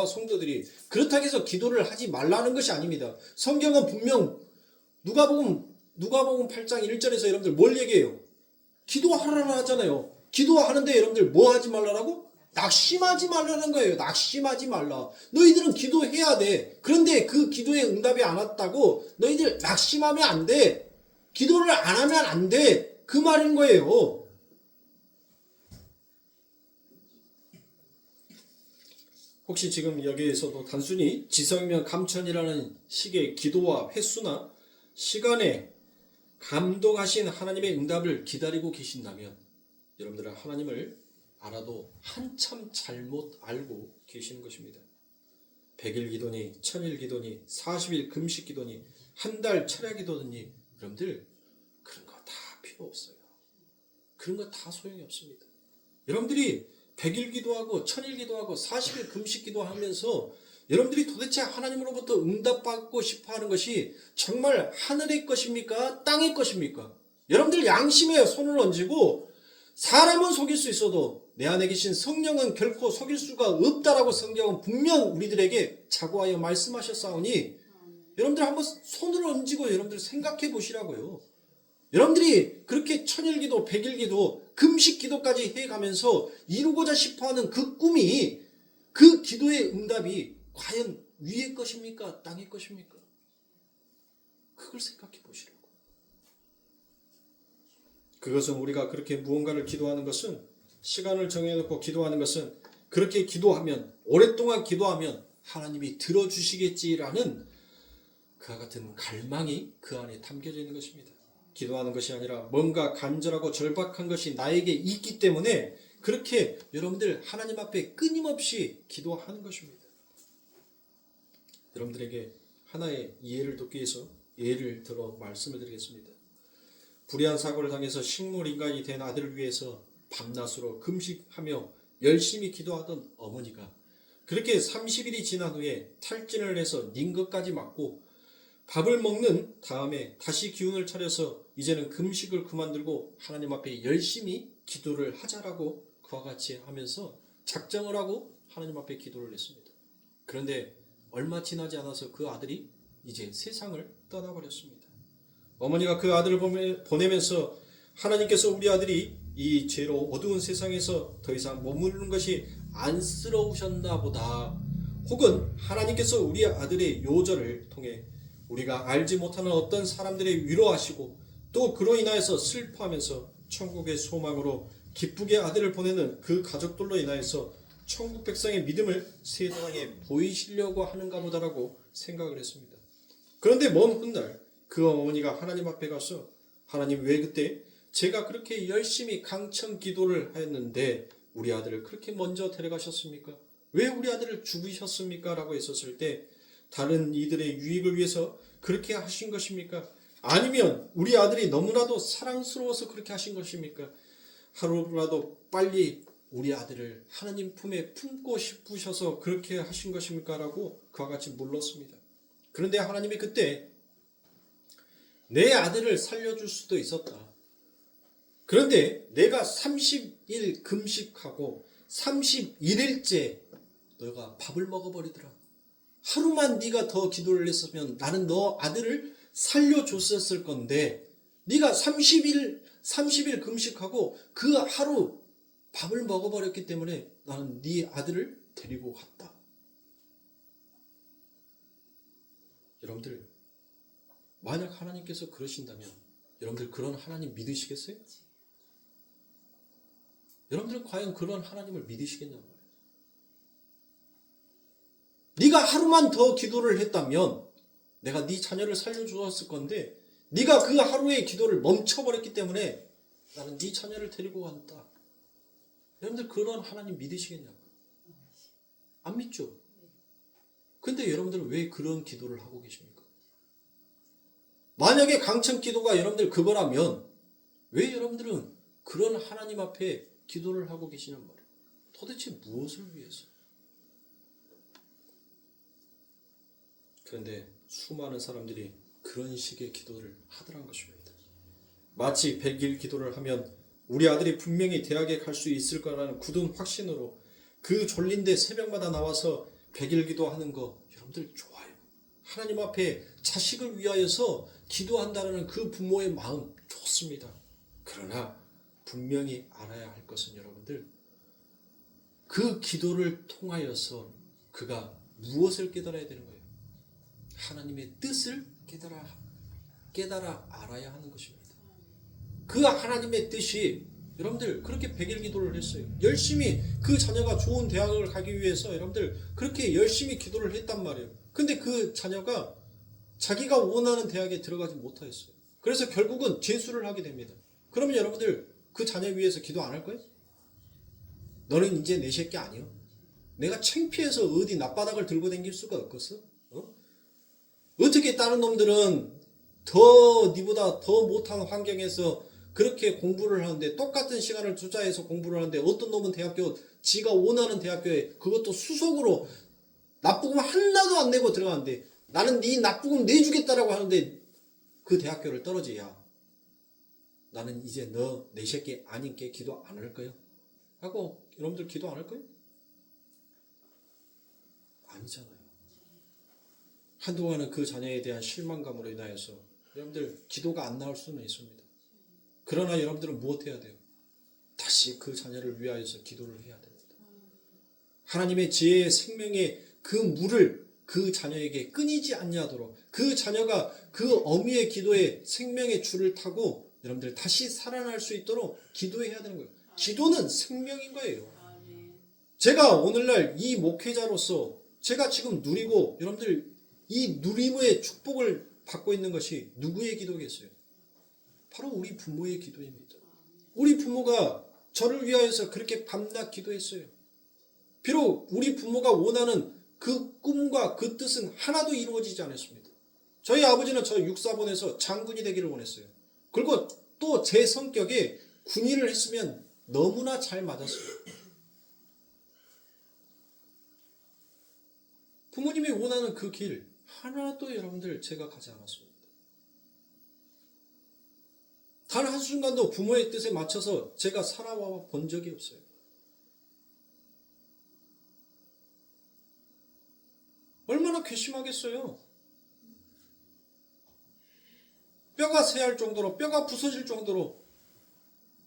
성도들이. 그렇다고 해서 기도를 하지 말라는 것이 아닙니다. 성경은 분명 누가복음 8장 1절에서 여러분들 뭘 얘기해요? 기도하라라 하잖아요. 기도하는데 여러분들 뭐 하지 말라라고? 낙심하지 말라는 거예요. 낙심하지 말라. 너희들은 기도해야 돼. 그런데 그 기도에 응답이 안 왔다고 너희들 낙심하면 안 돼. 기도를 안 하면 안 돼. 그 말인 거예요. 혹시 지금 여기에서도 단순히 지성이면 감천이라는 식의 기도와 횟수나 시간에 감동하신 하나님의 응답을 기다리고 계신다면 여러분들은 하나님을 알아도 한참 잘못 알고 계시는 것입니다. 100일 기도니 1000일 기도니 40일 금식 기도니 한 달 철야 기도니 여러분들 그런 거 다 필요 없어요. 그런 거 다 소용이 없습니다. 여러분들이 100일 기도하고 1000일 기도하고 40일 금식 기도하면서 여러분들이 도대체 하나님으로부터 응답받고 싶어하는 것이 정말 하늘의 것입니까? 땅의 것입니까? 여러분들 양심에 손을 얹고 사람은 속일 수 있어도 내 안에 계신 성령은 결코 속일 수가 없다라고 성경은 분명 우리들에게 자고하여 말씀하셨사오니 여러분들 한번 손을 얹고 여러분들 생각해 보시라고요. 여러분들이 그렇게 1000일 기도, 100일 기도, 금식 기도까지 해가면서 이루고자 싶어하는 그 꿈이, 그 기도의 응답이 과연 위의 것입니까? 땅의 것입니까? 그걸 생각해 보시라고. 그것은 우리가 그렇게 무언가를 기도하는 것은, 시간을 정해놓고 기도하는 것은 그렇게 기도하면, 오랫동안 기도하면 하나님이 들어주시겠지라는 그와 같은 갈망이 그 안에 담겨져 있는 것입니다. 기도하는 것이 아니라 뭔가 간절하고 절박한 것이 나에게 있기 때문에 그렇게 여러분들 하나님 앞에 끊임없이 기도하는 것입니다. 여러분들에게 하나의 이해를 돕기 위해서 예를 들어 말씀을 드리겠습니다. 불의한 사고를 당해서 식물인간이 된 아들을 위해서 밤낮으로 금식하며 열심히 기도하던 어머니가 그렇게 30일이 지난 후에 탈진을 해서 닌 것까지 맞고 밥을 먹는 다음에 다시 기운을 차려서 이제는 금식을 그만두고 하나님 앞에 열심히 기도를 하자라고 그와 같이 하면서 작정을 하고 하나님 앞에 기도를 했습니다. 그런데 얼마 지나지 않아서 그 아들이 이제 세상을 떠나버렸습니다. 어머니가 그 아들을 보내면서 하나님께서 우리 아들이 이 죄로 어두운 세상에서 더 이상 머무르는 것이 안쓰러우셨나 보다, 혹은 하나님께서 우리 아들의 요절을 통해 우리가 알지 못하는 어떤 사람들의 위로하시고 또 그로 인하여서 슬퍼하면서 천국의 소망으로 기쁘게 아들을 보내는 그 가족들로 인하여서 천국 백성의 믿음을 세상에 보이시려고 하는가 보다라고 생각을 했습니다. 그런데 먼 훗날 그 어머니가 하나님 앞에 가서, 하나님, 왜 그때 제가 그렇게 열심히 강청 기도를 했는데 우리 아들을 그렇게 먼저 데려가셨습니까? 왜 우리 아들을 죽이셨습니까? 라고 했었을 때 다른 이들의 유익을 위해서 그렇게 하신 것입니까? 아니면 우리 아들이 너무나도 사랑스러워서 그렇게 하신 것입니까? 하루라도 빨리 우리 아들을 하나님 품에 품고 싶으셔서 그렇게 하신 것입니까? 라고 그와 같이 물었습니다. 그런데 하나님이 그때 내 아들을 살려줄 수도 있었다. 그런데 내가 30일 금식하고 31일째 너가 밥을 먹어버리더라. 하루만 네가 더 기도를 했으면 나는 너 아들을 살려줬었을 건데 네가 30일 금식하고 그 하루 밥을 먹어버렸기 때문에 나는 네 아들을 데리고 갔다. 여러분들, 만약 하나님께서 그러신다면 여러분들 그런 하나님 믿으시겠어요? 여러분들은 과연 그런 하나님을 믿으시겠냐는 말이에요. 네가 하루만 더 기도를 했다면 내가 네 자녀를 살려주었을 건데 네가 그 하루의 기도를 멈춰버렸기 때문에 나는 네 자녀를 데리고 간다. 여러분들 그런 하나님 믿으시겠냐고요? 안 믿죠? 근데 여러분들은 왜 그런 기도를 하고 계십니까? 만약에 강청 기도가 여러분들 그거라면 왜 여러분들은 그런 하나님 앞에 기도를 하고 계시는 말이에요? 도대체 무엇을 위해서? 그런데 수많은 사람들이 그런 식의 기도를 하더란 것입니다. 마치 100일 기도를 하면 우리 아들이 분명히 대학에 갈 수 있을 거라는 굳은 확신으로 그 졸린데 새벽마다 나와서 100일 기도하는 거 여러분들 좋아요. 하나님 앞에 자식을 위하여서 기도한다는 그 부모의 마음 좋습니다. 그러나 분명히 알아야 할 것은 여러분들, 그 기도를 통하여서 그가 무엇을 깨달아야 되는 거예요? 하나님의 뜻을 깨달아 알아야 하는 것입니다. 그 하나님의 뜻이, 여러분들 그렇게 100일 기도를 했어요. 열심히 그 자녀가 좋은 대학을 가기 위해서 여러분들 그렇게 열심히 기도를 했단 말이에요. 근데 그 자녀가 자기가 원하는 대학에 들어가지 못하였어요. 그래서 결국은 재수를 하게 됩니다. 그러면 여러분들 그 자녀 위해서 기도 안 할 거예요? 너는 이제 내 새끼 아니여. 내가 창피해서 어디 낮바닥을 들고 다닐 수가 없겠어? 어떻게 다른 놈들은 더 니보다 더 못한 환경에서 그렇게 공부를 하는데 똑같은 시간을 투자해서 공부를 하는데 어떤 놈은 대학교 지가 원하는 대학교에 그것도 수석으로 납부금 하나도 안 내고 들어가는데 나는 네 납부금 내주겠다라고 하는데 그 대학교를 떨어져야 나는 이제 너 내 새끼 아닌게 기도 안 할 거야? 하고 여러분들 기도 안 할 거예요? 아니잖아요. 한동안은 그 자녀에 대한 실망감으로 인하여서 여러분들 기도가 안 나올 수는 있습니다. 그러나 여러분들은 무엇 해야 돼요? 다시 그 자녀를 위하여서 기도를 해야 됩니다. 하나님의 지혜의 생명의 그 물을 그 자녀에게 끊이지 않냐도록 그 자녀가 그 어미의 기도에 생명의 줄을 타고 여러분들 다시 살아날 수 있도록 기도해야 되는 거예요. 기도는 생명인 거예요. 제가 오늘날 이 목회자로서 제가 지금 누리고 여러분들 이 누림의 축복을 받고 있는 것이 누구의 기도겠어요? 바로 우리 부모의 기도입니다. 우리 부모가 저를 위하여서 그렇게 밤낮 기도했어요. 비록 우리 부모가 원하는 그 꿈과 그 뜻은 하나도 이루어지지 않았습니다. 저희 아버지는 저 육사본에서 장군이 되기를 원했어요. 그리고 또 제 성격에 군인을 했으면 너무나 잘 맞았어요. 부모님이 원하는 그 길 하나도 여러분들 제가 가지 않았습니다. 단 한순간도 부모의 뜻에 맞춰서 제가 살아와 본 적이 없어요. 얼마나 괘씸하겠어요. 뼈가 새할 정도로 뼈가 부서질 정도로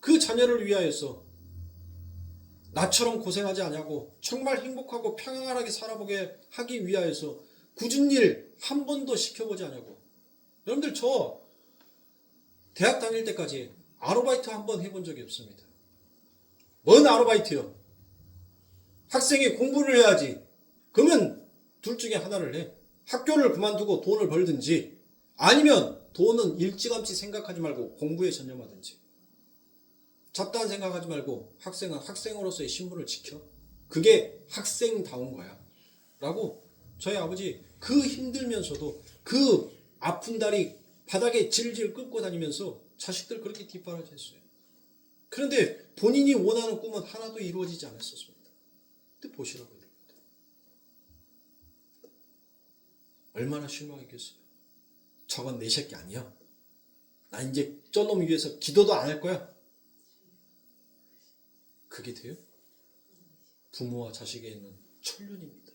그 자녀를 위하여서 나처럼 고생하지 않냐고 정말 행복하고 평안하게 살아보게 하기 위하여서 굳은 일 한 번도 시켜보지 않냐고. 여러분들 저 대학 다닐 때까지 아르바이트 한 번 해본 적이 없습니다. 뭔 아르바이트요? 학생이 공부를 해야지. 그러면 둘 중에 하나를 해. 학교를 그만두고 돈을 벌든지 아니면 돈은 일찌감치 생각하지 말고 공부에 전념하든지. 잡다한 생각하지 말고 학생은 학생으로서의 신분을 지켜. 그게 학생다운 거야. 라고 저희 아버지 그 힘들면서도 그 아픈 다리 바닥에 질질 끌고 다니면서 자식들 그렇게 뒷바라지했어요. 그런데 본인이 원하는 꿈은 하나도 이루어지지 않았었습니다. 근데 보시라고 이럽니다. 얼마나 실망했겠어요. 저건 내 새끼 아니야. 나 이제 저놈 위해서 기도도 안 할 거야. 그게 돼요? 부모와 자식에 있는 천륜입니다.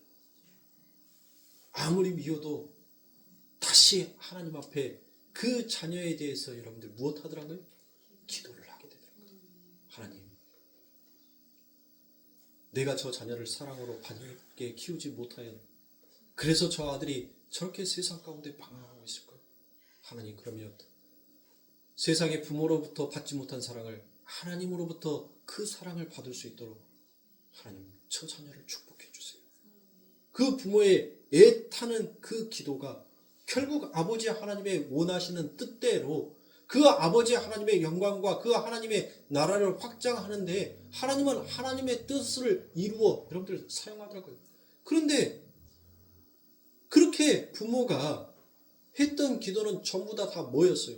아무리 미워도 다시 하나님 앞에 그 자녀에 대해서 여러분들 무엇 하더라고요? 기도를 하게 되더라고요. 하나님, 내가 저 자녀를 사랑으로 바르게 키우지 못하여 그래서 저 아들이 저렇게 세상 가운데 방황하고 있을까요? 하나님, 그러면 세상의 부모로부터 받지 못한 사랑을 하나님으로부터 그 사랑을 받을 수 있도록 하나님 저 자녀를 축복해 주세요. 그 부모의 애타는 그 기도가 결국 아버지 하나님의 원하시는 뜻대로 그 아버지 하나님의 영광과 그 하나님의 나라를 확장하는데 하나님은 하나님의 뜻을 이루어 여러분들 사용하더라고요. 그런데 그렇게 부모가 했던 기도는 전부 다 뭐였어요?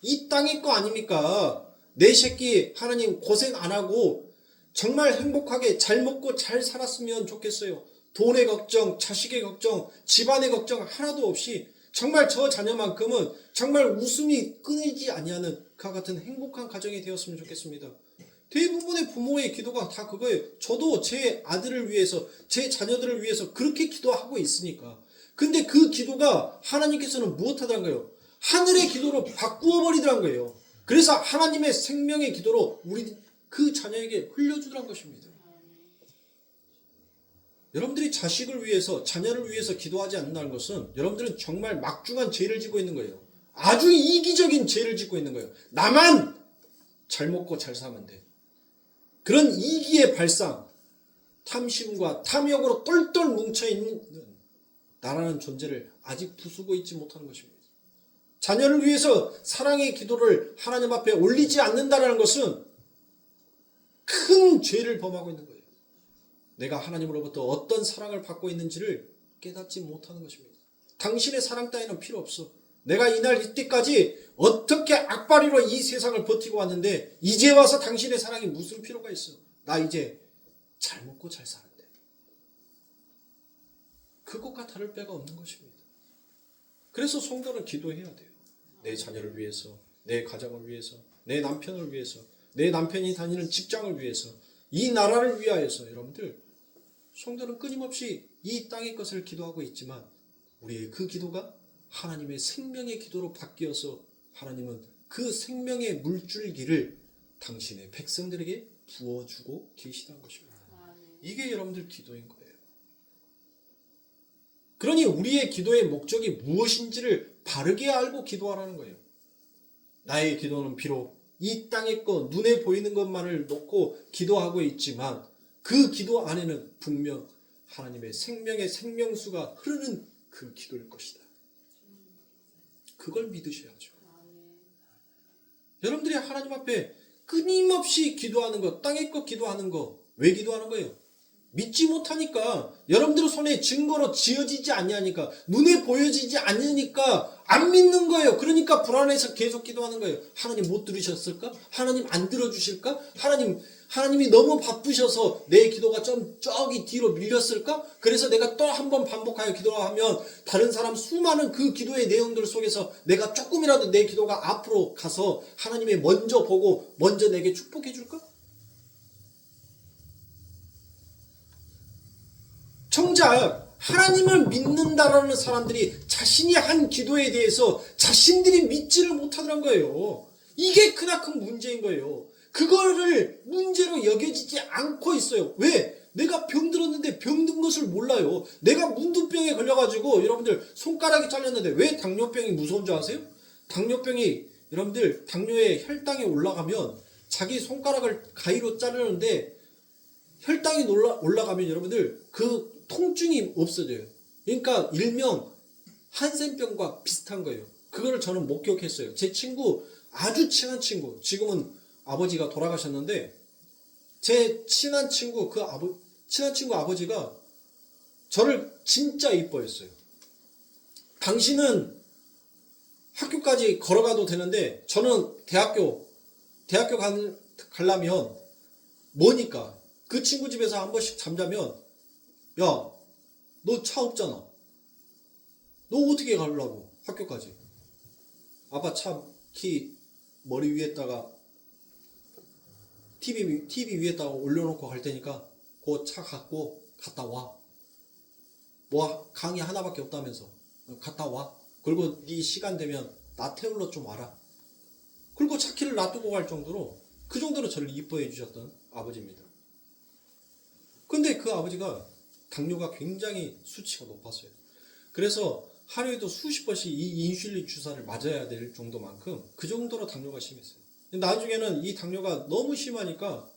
이 땅의 거 아닙니까? 내 새끼 하나님 고생 안 하고 정말 행복하게 잘 먹고 잘 살았으면 좋겠어요. 돈의 걱정, 자식의 걱정, 집안의 걱정 하나도 없이 정말 저 자녀만큼은 정말 웃음이 끊이지 아니하는 그와 같은 행복한 가정이 되었으면 좋겠습니다. 대부분의 부모의 기도가 다 그거예요. 저도 제 아들을 위해서, 제 자녀들을 위해서 그렇게 기도하고 있으니까. 근데 그 기도가 하나님께서는 무엇하더란 거예요? 하늘의 기도로 바꾸어 버리더란 거예요. 그래서 하나님의 생명의 기도로 우리 그 자녀에게 흘려주더란 것입니다. 여러분들이 자식을 위해서, 자녀를 위해서 기도하지 않는다는 것은 여러분들은 정말 막중한 죄를 짓고 있는 거예요. 아주 이기적인 죄를 짓고 있는 거예요. 나만 잘 먹고 잘 사면 돼. 그런 이기의 발상, 탐심과 탐욕으로 똘똘 뭉쳐있는 나라는 존재를 아직 부수고 있지 못하는 것입니다. 자녀를 위해서 사랑의 기도를 하나님 앞에 올리지 않는다는 것은 큰 죄를 범하고 있는 거예요. 내가 하나님으로부터 어떤 사랑을 받고 있는지를 깨닫지 못하는 것입니다. 당신의 사랑 따위는 필요 없어. 내가 이날 이때까지 어떻게 악바리로 이 세상을 버티고 왔는데 이제 와서 당신의 사랑이 무슨 필요가 있어. 나 이제 잘 먹고 잘 사는데. 그것과 다를 바가 없는 것입니다. 그래서 성도는 기도해야 돼요. 내 자녀를 위해서, 내 가정을 위해서, 내 남편을 위해서, 내 남편이 다니는 직장을 위해서, 이 나라를 위하여서 여러분들 성도는 끊임없이 이 땅의 것을 기도하고 있지만 우리의 그 기도가 하나님의 생명의 기도로 바뀌어서 하나님은 그 생명의 물줄기를 당신의 백성들에게 부어주고 계시다는 것입니다. 이게 여러분들 기도인 거예요. 그러니 우리의 기도의 목적이 무엇인지를 바르게 알고 기도하라는 거예요. 나의 기도는 비록 이 땅의 것, 눈에 보이는 것만을 놓고 기도하고 있지만 그 기도 안에는 분명 하나님의 생명의 생명수가 흐르는 그 기도일 것이다. 그걸 믿으셔야죠. 여러분들이 하나님 앞에 끊임없이 기도하는 것, 땅의 것 기도하는 거, 왜 기도하는 거예요? 믿지 못하니까, 여러분들 손에 증거로 지어지지 않냐니까, 눈에 보여지지 않으니까 안 믿는 거예요. 그러니까 불안해서 계속 기도하는 거예요. 하나님 못 들으셨을까? 하나님 안 들어주실까? 하나님이 너무 바쁘셔서 내 기도가 좀 저기 뒤로 밀렸을까? 그래서 내가 또 한 번 반복하여 기도하면 다른 사람 수많은 그 기도의 내용들 속에서 내가 조금이라도 내 기도가 앞으로 가서 하나님이 먼저 보고 먼저 내게 축복해 줄까? 정작 하나님을 믿는다라는 사람들이 자신이 한 기도에 대해서 자신들이 믿지를 못하더란 거예요. 이게 크나큰 문제인 거예요. 그거를 문제로 여겨지지 않고 있어요. 왜? 내가 병들었는데 병든 것을 몰라요. 내가 문두병에 걸려가지고 여러분들 손가락이 잘렸는데 왜 당뇨병이 무서운 줄 아세요? 당뇨병이 여러분들 당뇨의 혈당이 올라가면 자기 손가락을 가위로 자르는데 혈당이 올라가면 여러분들 그 통증이 없어져요. 그러니까 일명 한센병과 비슷한 거예요. 그거를 저는 목격했어요. 제 친구, 아주 친한 친구, 지금은 아버지가 돌아가셨는데 제 친한 친구 아버지가 저를 진짜 이뻐했어요. 당신은 학교까지 걸어가도 되는데 저는 대학교 가려면 뭐니까 그 친구 집에서 한 번씩 잠자면 야, 너 차 없잖아. 너 어떻게 가려고 학교까지? 아빠 차 키 머리 위에다가 TV 위에다가 올려놓고 갈 테니까 그 차 갖고 갔다 와. 뭐 강의 하나밖에 없다면서 갔다 와. 그리고 네 시간 되면 나 태울러 좀 와라. 그리고 차 키를 놔두고 갈 정도로 그 정도로 저를 이뻐해 주셨던 아버지입니다. 근데 그 아버지가 당뇨가 굉장히 수치가 높았어요. 그래서 하루에도 수십 번씩 이 인슐린 주사를 맞아야 될 정도만큼 그 정도로 당뇨가 심했어요. 나중에는 이 당뇨가 너무 심하니까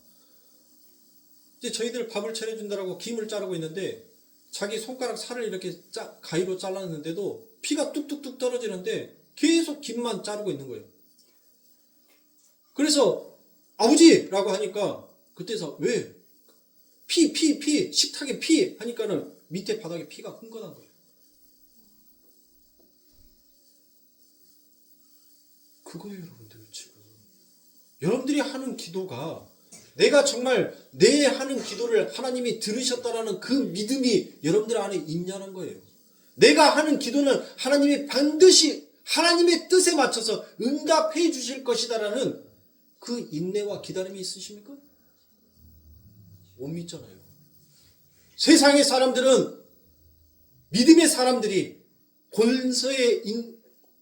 이제 저희들 밥을 차려준다라고 김을 자르고 있는데 자기 손가락 살을 이렇게 가위로 잘랐는데도 피가 뚝뚝뚝 떨어지는데 계속 김만 자르고 있는 거예요. 그래서 아버지라고 하니까 그때서 왜? 피 식탁에 피 하니까는 밑에 바닥에 피가 흥건한 거예요. 그거예요, 여러분들. 지금 여러분들이 하는 기도가 내가 정말 내 하는 기도를 하나님이 들으셨다라는 그 믿음이 여러분들 안에 있냐는 거예요. 내가 하는 기도는 하나님이 반드시 하나님의 뜻에 맞춰서 응답해 주실 것이다라는 그 인내와 기다림이 있으십니까? 못 믿잖아요. 세상의 사람들은 믿음의 사람들이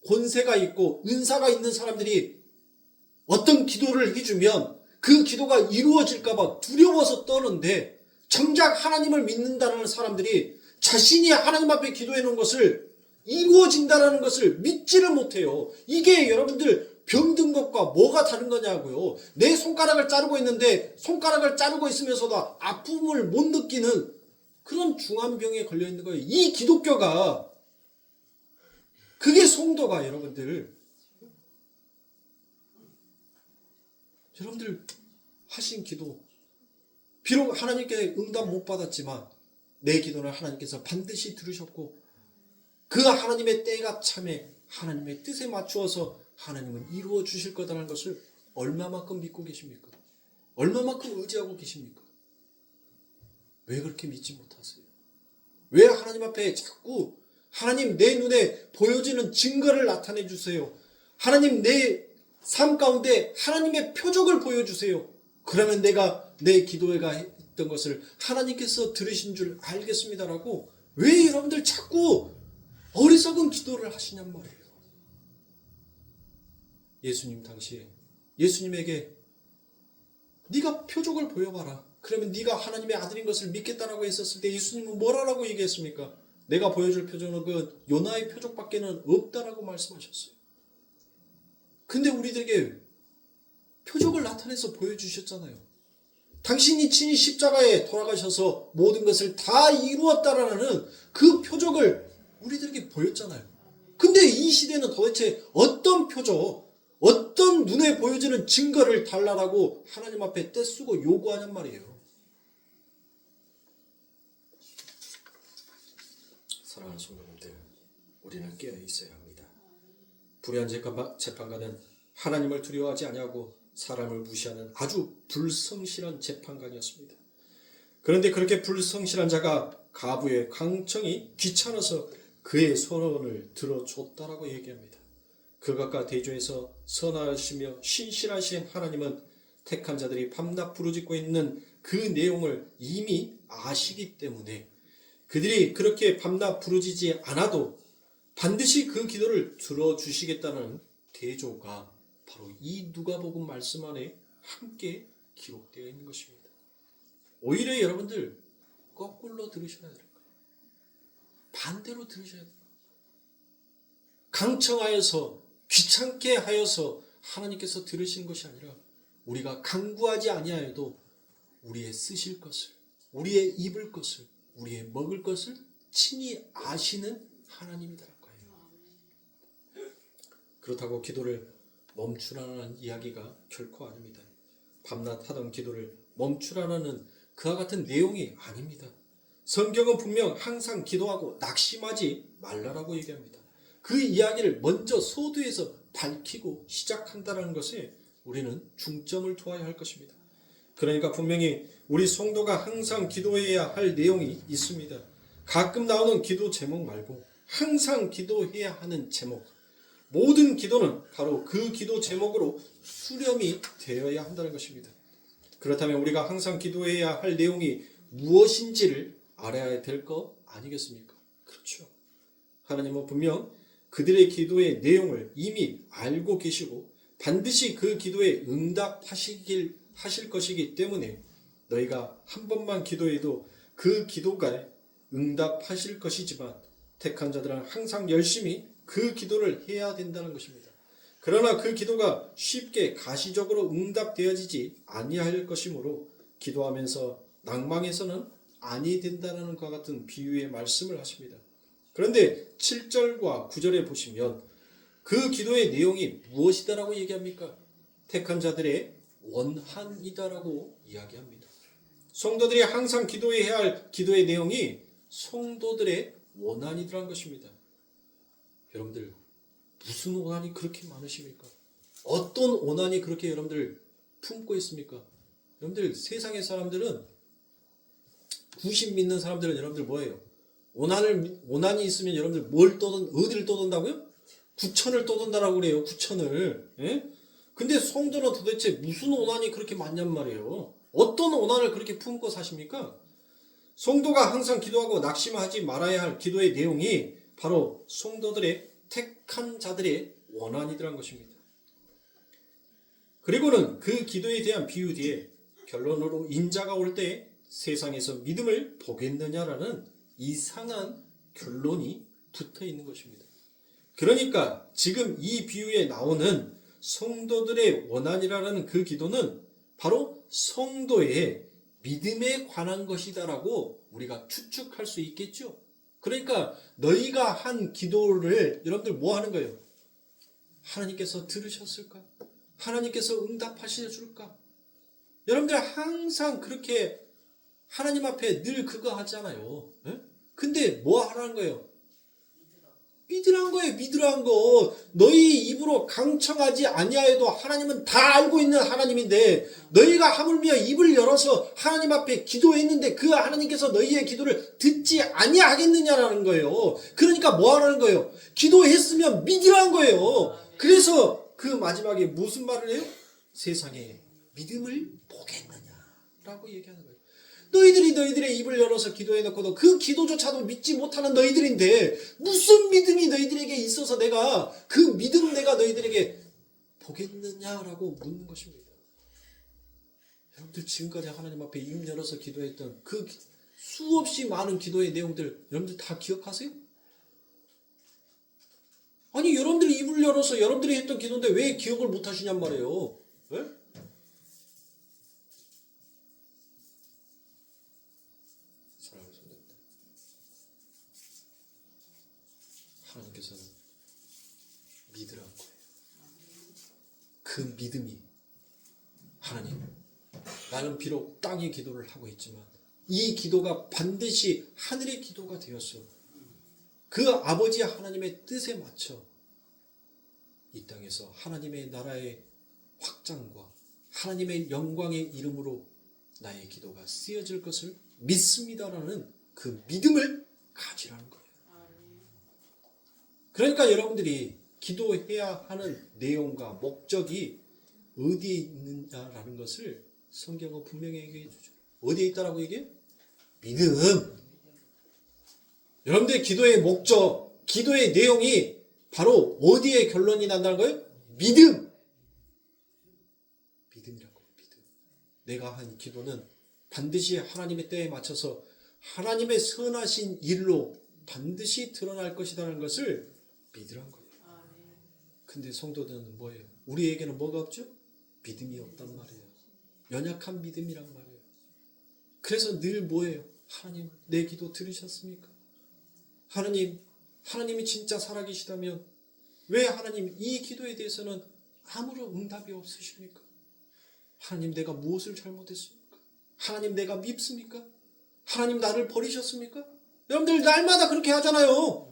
권세가 있고 은사가 있는 사람들이 어떤 기도를 해주면 그 기도가 이루어질까봐 두려워서 떠는데 정작 하나님을 믿는다는 사람들이 자신이 하나님 앞에 기도해 놓은 것을 이루어진다는 것을 믿지를 못해요. 이게 여러분들 병든 것과 뭐가 다른 거냐고요. 내 손가락을 자르고 있는데 손가락을 자르고 있으면서도 아픔을 못 느끼는 그런 중환병에 걸려 있는 거예요. 이 기독교가 그게 성도가 여러분들 하신 기도 비록 하나님께 응답 못 받았지만 내 기도는 하나님께서 반드시 들으셨고 그 하나님의 때가 참에 하나님의 뜻에 맞추어서 하나님은 이루어 주실 거다라는 것을 얼마만큼 믿고 계십니까? 얼마만큼 의지하고 계십니까? 왜 그렇게 믿지 못하세요? 왜 하나님 앞에 자꾸 하나님 내 눈에 보여지는 증거를 나타내 주세요. 하나님 내 삶 가운데 하나님의 표적을 보여주세요. 그러면 내가 내 기도회가 했던 것을 하나님께서 들으신 줄 알겠습니다라고 왜 여러분들 자꾸 어리석은 기도를 하시냔 말이에요. 예수님 당시에 예수님에게 네가 표적을 보여봐라. 그러면 네가 하나님의 아들인 것을 믿겠다라고 했었을 때 예수님은 뭐라고 얘기했습니까? 내가 보여줄 표적은 그 요나의 표적밖에는 없다라고 말씀하셨어요. 근데 우리들에게 표적을 나타내서 보여주셨잖아요. 당신이 친히 십자가에 돌아가셔서 모든 것을 다 이루었다라는 그 표적을 우리들에게 보였잖아요. 근데 이 시대는 도대체 어떤 표적, 어떤 눈에 보여지는 증거를 달라라고 하나님 앞에 떼쓰고 요구하냔 말이에요. 사랑하는 성도님들, 우리는 깨어 있어야 합니다. 불의한 재판관은 하나님을 두려워하지 아니하고 사람을 무시하는 아주 불성실한 재판관이었습니다. 그런데 그렇게 불성실한 자가 가부의 강청이 귀찮아서 그의 소원을 들어줬다라고 얘기합니다. 그것과 대조해서 선하시며 신실하신 하나님은 택한 자들이 밤낮 부르짖고 있는 그 내용을 이미 아시기 때문에 그들이 그렇게 밤낮 부르짖지 않아도 반드시 그 기도를 들어주시겠다는 대조가 바로 이 누가복음 말씀 안에 함께 기록되어 있는 것입니다. 오히려 여러분들 거꾸로 들으셔야 돼요. 반대로 들으셔야 돼요. 강청하여서 귀찮게 하여서 하나님께서 들으신 것이 아니라 우리가 간구하지 아니하여도 우리의 쓰실 것을, 우리의 입을 것을, 우리의 먹을 것을 친히 아시는 하나님이다라는 거예요. 그렇다고 기도를 멈추라는 이야기가 결코 아닙니다. 밤낮 하던 기도를 멈추라는 그와 같은 내용이 아닙니다. 성경은 분명 항상 기도하고 낙심하지 말라라고 얘기합니다. 그 이야기를 먼저 소두에서 밝히고 시작한다는 것에 우리는 중점을 두어야 할 것입니다. 그러니까 분명히 우리 성도가 항상 기도해야 할 내용이 있습니다. 가끔 나오는 기도 제목 말고 항상 기도해야 하는 제목, 모든 기도는 바로 그 기도 제목으로 수렴이 되어야 한다는 것입니다. 그렇다면 우리가 항상 기도해야 할 내용이 무엇인지를 알아야 될 거 아니겠습니까? 그렇죠. 하나님은 분명 그들의 기도의 내용을 이미 알고 계시고 반드시 그 기도에 응답하실 것이기 때문에 너희가 한 번만 기도해도 그 기도가 응답하실 것이지만 택한 자들은 항상 열심히 그 기도를 해야 된다는 것입니다. 그러나 그 기도가 쉽게 가시적으로 응답되어지지 아니할 것이므로 기도하면서 낭망해서는 아니 된다는 것과 같은 비유의 말씀을 하십니다. 그런데 7절과 9절에 보시면 그 기도의 내용이 무엇이다라고 얘기합니까? 택한 자들의 원한이다라고 이야기합니다. 성도들이 항상 기도해야 할 기도의 내용이 성도들의 원한이라는 것입니다. 여러분들 무슨 원한이 그렇게 많으십니까? 어떤 원한이 그렇게 여러분들 품고 있습니까? 여러분들 세상의 사람들은 구신 믿는 사람들은 여러분들 뭐예요? 원한이 있으면 여러분들 어디를 떠돈다고요? 구천을 떠돈다라고 그래요. 구천을. 예? 근데 성도는 도대체 무슨 원한이 그렇게 많냔 말이에요. 어떤 원한을 그렇게 품고 사십니까? 성도가 항상 기도하고 낙심하지 말아야 할 기도의 내용이 바로 성도들의 택한 자들의 원한이라는 것입니다. 그리고는 그 기도에 대한 비유 뒤에 결론으로 인자가 올 때 세상에서 믿음을 보겠느냐라는 이상한 결론이 붙어 있는 것입니다. 그러니까 지금 이 비유에 나오는 성도들의 원한이라는 그 기도는 바로 성도의 믿음에 관한 것이다라고 우리가 추측할 수 있겠죠. 그러니까 너희가 한 기도를 여러분들 뭐 하는 거예요? 하나님께서 들으셨을까? 하나님께서 응답하실까? 여러분들 항상 그렇게 하나님 앞에 늘 그거 하잖아요. 예? 근데 뭐 하라는 거예요? 믿으란 거예요. 믿으란 거. 너희 입으로 강청하지 아니하여도 하나님은 다 알고 있는 하나님인데 너희가 하물며 입을 열어서 하나님 앞에 기도했는데 그 하나님께서 너희의 기도를 듣지 아니하겠느냐라는 거예요. 그러니까 뭐 하라는 거예요? 기도했으면 믿으란 거예요. 그래서 그 마지막에 무슨 말을 해요? 세상에 믿음을 보겠느냐라고 얘기하는 거예요. 너희들의 입을 열어서 기도해놓고도 그 기도조차도 믿지 못하는 너희들인데 무슨 믿음이 너희들에게 있어서 내가 그 믿음 내가 너희들에게 보겠느냐라고 묻는 것입니다. 여러분들 지금까지 하나님 앞에 입 열어서 기도했던 그 수없이 많은 기도의 내용들 여러분들 다 기억하세요? 아니 여러분들이 입을 열어서 여러분들이 했던 기도인데 왜 기억을 못 하시냔 말이에요. 네? 하나님께서는 믿으라는 거예요. 그 믿음이 하나님 나는 비록 땅의 기도를 하고 있지만 이 기도가 반드시 하늘의 기도가 되었어. 그 아버지 하나님의 뜻에 맞춰 이 땅에서 하나님의 나라의 확장과 하나님의 영광의 이름으로 나의 기도가 쓰여질 것을 믿습니다라는 그 믿음을 가지라는 거예요. 그러니까 여러분들이 기도해야 하는 내용과 목적이 어디에 있느냐라는 것을 성경은 분명히 얘기해 주죠. 어디에 있다라고 얘기해? 믿음. 여러분들의 기도의 목적, 기도의 내용이 바로 어디에 결론이 난다는 거예요? 믿음. 믿음이라고 믿음. 내가 한 기도는 반드시 하나님의 때에 맞춰서 하나님의 선하신 일로 반드시 드러날 것이라는 것을 믿으란 거예요. 근데 성도들은 뭐예요? 우리에게는 뭐가 없죠? 믿음이 없단 말이에요. 연약한 믿음이란 말이에요. 그래서 늘 뭐예요? 하나님, 내 기도 들으셨습니까? 하나님이 진짜 살아계시다면 왜 하나님 이 기도에 대해서는 아무런 응답이 없으십니까? 하나님 내가 무엇을 잘못했습니까? 하나님 내가 밉습니까? 하나님 나를 버리셨습니까? 여러분들 날마다 그렇게 하잖아요.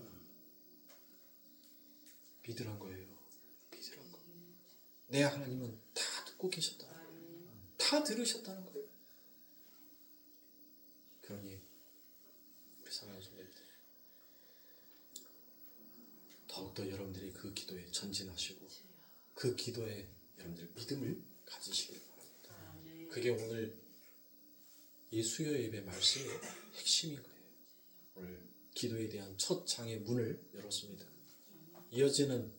믿으란 거예요. 믿으란 거. 내 하나님은 다 듣고 계셨다. 다 들으셨다는 거예요. 그러니 우리 사랑하는 성도님들 더욱더 여러분들이 그 기도에 전진하시고 그 기도에 여러분들 믿음을 가지시길 바랍니다. 그게 오늘 이 수요 예배 말씀의 핵심인 거예요. 오늘 기도에 대한 첫 장의 문을 열었습니다. 이어지는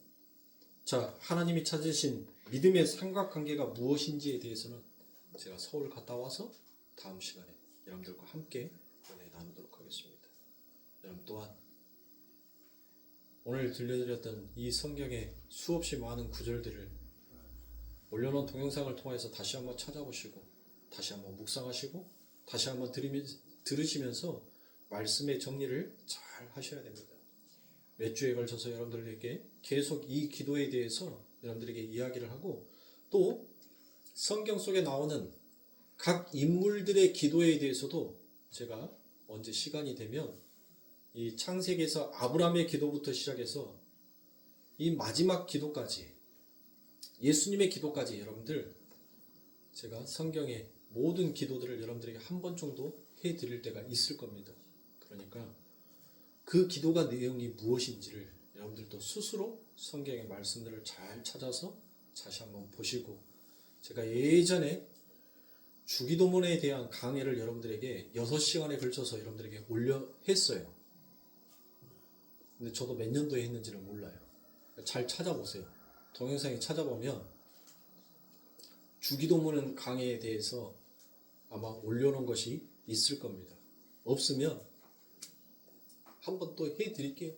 하나님이 찾으신 믿음의 삼각관계가 무엇인지에 대해서는 제가 서울 갔다 와서 다음 시간에 여러분들과 함께 은혜 나누도록 하겠습니다. 여러분 또한 오늘 들려드렸던 이 성경의 수없이 많은 구절들을 올려놓은 동영상을 통해서 다시 한번 찾아보시고 다시 한번 묵상하시고 다시 한번 들으시면서 말씀의 정리를 잘 하셔야 됩니다. 몇 주에 걸쳐서 여러분들에게 계속 이 기도에 대해서 여러분들에게 이야기를 하고 또 성경 속에 나오는 각 인물들의 기도에 대해서도 제가 언제 시간이 되면 이 창세기에서 아브라함의 기도부터 시작해서 이 마지막 기도까지 예수님의 기도까지 여러분들 제가 성경의 모든 기도들을 여러분들에게 한 번 정도 해드릴 때가 있을 겁니다. 그러니까 그 기도가 내용이 무엇인지를 여러분들도 스스로 성경의 말씀들을 잘 찾아서 다시 한번 보시고 제가 예전에 주기도문에 대한 강의를 여러분들에게 6시간에 걸쳐서 여러분들에게 했어요. 근데 저도 몇 년도에 했는지는 몰라요. 잘 찾아보세요. 동영상에 찾아보면 주기도문 강의에 대해서 아마 올려놓은 것이 있을 겁니다. 없으면 한번 또 해드릴게요.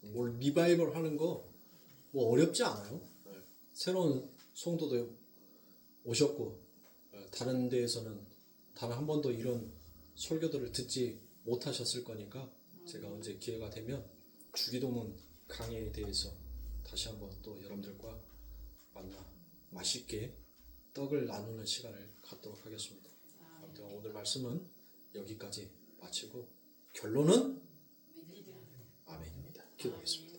뭘 리바이벌 하는 거 뭐 어렵지 않아요. 새로운 성도도 오셨고 다른 데에서는 단 한 번도 이런 설교들을 듣지 못하셨을 거니까 제가 언제 기회가 되면 주기도문 강의에 대해서 다시 한번 또 여러분들과 만나 맛있게 떡을 나누는 시간을 갖도록 하겠습니다. 아무튼 오늘 말씀은 여기까지 마치고 결론은 아멘입니다. 기도하겠습니다.